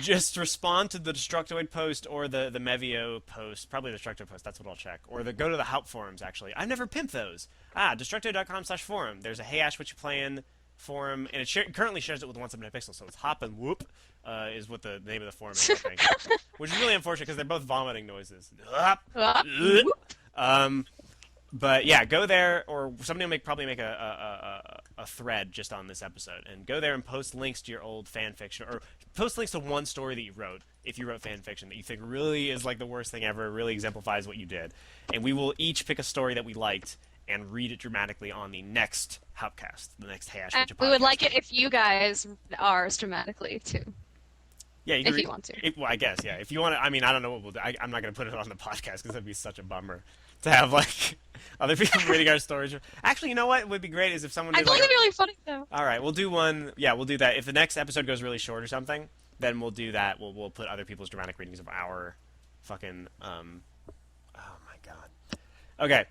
just respond to the Destructoid post or the Mevio post, probably the Destructoid post. That's what I'll check. Or go to the Haupt forums. Actually, I've never pimped those. Destructoid.com/forum. There's a Hey Ash, what you playing forum, and it currently shares it with 179pixels. So it's hop and whoop is what the name of the forum is, I think. Which is really unfortunate because they're both vomiting noises. Um, but yeah, go there, or somebody will probably make a thread just on this episode, and go there and post links to your old fan fiction, or post links to one story that you wrote, if you wrote fan fiction that you think really is like the worst thing ever, really exemplifies what you did, and we will each pick a story that we liked and read it dramatically on the next Hopcast, the next Hash And Witcher we would like podcast. it if you guys read ours dramatically too, Yeah, you can if read, you want to. well, I guess, yeah. If you want to, I mean, I don't know what we'll do. I'm not going to put it on the podcast because that'd be such a bummer to have like other people reading our stories. Actually, you know what would be great is if someone I did feel like like it'd be really funny though. all right, we'll do one. Yeah, we'll do that. If the next episode goes really short or something, then we'll do that. We'll put other people's dramatic readings of our fucking oh my god. Okay,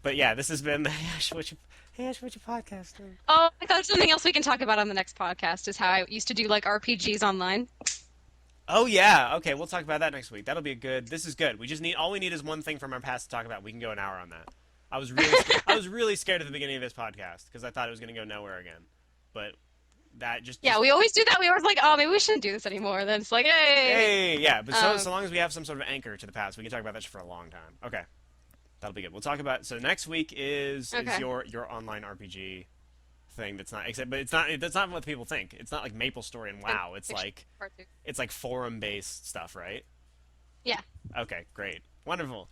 but yeah, this has been the Hey Ash, what you podcast? Oh, I thought something else we can talk about on the next podcast is how I used to do like RPGs online. Oh yeah, okay, we'll talk about that next week. That'll be a good. This is good. All we need is one thing from our past to talk about. We can go an hour on that. I was really scared at the beginning of this podcast because I thought it was going to go nowhere again, but that Yeah, we always do that. We always like, oh, maybe we shouldn't do this anymore. Then it's like, hey. Hey, yeah, but Um, so long as we have some sort of anchor to the past, we can talk about that for a long time. Okay, that'll be good. We'll talk about. So next week is Okay. your online RPG thing. That's not except, but it's not. That's not what people think. It's not like Maple Story and WoW. Part 2. It's like forum based stuff, right? Yeah. Okay, great, wonderful.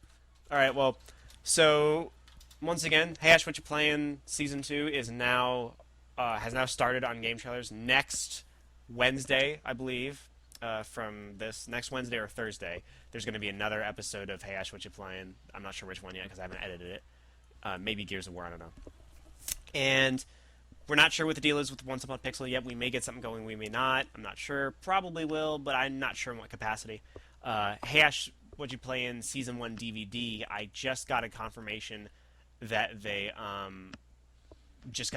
All right, well, so once again, Hey Ash, what you playing? Season 2 is now has now started on Game Trailers next Wednesday, I believe. From this next Wednesday or Thursday, there's going to be another episode of Hey Ash, what you playing? I'm not sure which one yet because I haven't edited it. Maybe Gears of War, I don't know. And we're not sure what the deal is with Once Upon a Pixel yet. We may get something going, we may not. I'm not sure. Probably will, but I'm not sure in what capacity. Hey Ash, what you play in Season 1 DVD, I just got a confirmation that they just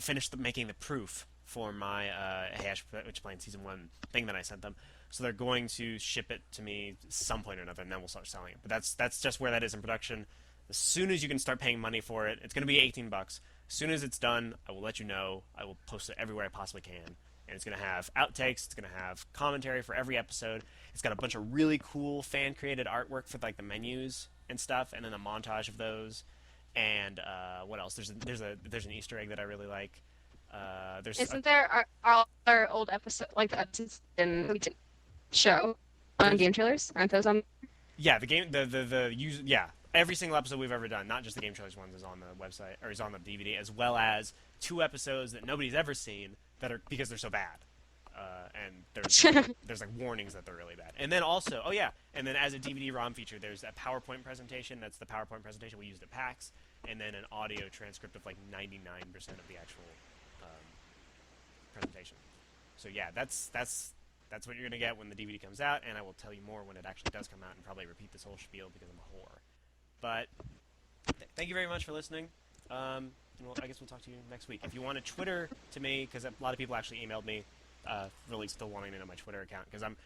finished making the proof for my Hey Ash, what you play in Season 1 thing that I sent them. So they're going to ship it to me at some point or another, and then we'll start selling it. But that's just where that is in production. As soon as you can start paying money for it, it's going to be 18 bucks. As soon as it's done, I will let you know. I will post it everywhere I possibly can. And it's going to have outtakes. It's going to have commentary for every episode. It's got a bunch of really cool fan created artwork for like the menus and stuff, and then a montage of those. And what else? There's an Easter egg that I really like. There's a, Isn't there all our old episode like the episodes in we did show on there's game trailers? Aren't those on? yeah, the game the use yeah, every single episode we've ever done, not just the game trailers ones, is on the website or is on the DVD, as well as two episodes that nobody's ever seen that are because they're so bad. And there's like warnings that they're really bad. And then also, oh yeah, and then as a DVD-ROM feature, there's a PowerPoint presentation. That's the PowerPoint presentation we used at PAX, and then an audio transcript of like 99% of the actual um, presentation. So yeah, that's what you're gonna get when the DVD comes out, and I will tell you more when it actually does come out, and probably repeat this whole spiel because I'm a whore. But thank you very much for listening. I guess we'll talk to you next week. If you want to Twitter to me, because a lot of people actually emailed me, really still wanting to know my Twitter account, because I'm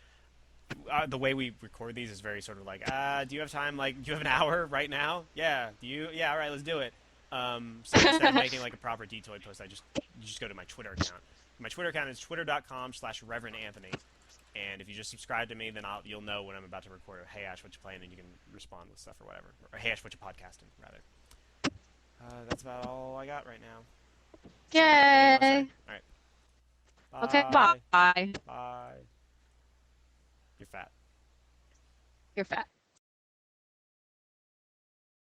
the way we record these is very sort of like, do you have time? Like, do you have an hour right now? Yeah. Do you? Yeah. All right, let's do it. So instead of making like a proper Detoid post, you just go to my Twitter account. My Twitter account is twitter.com/Reverend Anthony. And if you just subscribe to me, then you'll know when I'm about to record a Hey Ash, what you playing, and you can respond with stuff or whatever. Or Hey Ash, what you podcasting, rather. That's about all I got right now. Anything you want to say? Yay. All right. Okay, Bye. bye. Bye. You're fat. You're fat.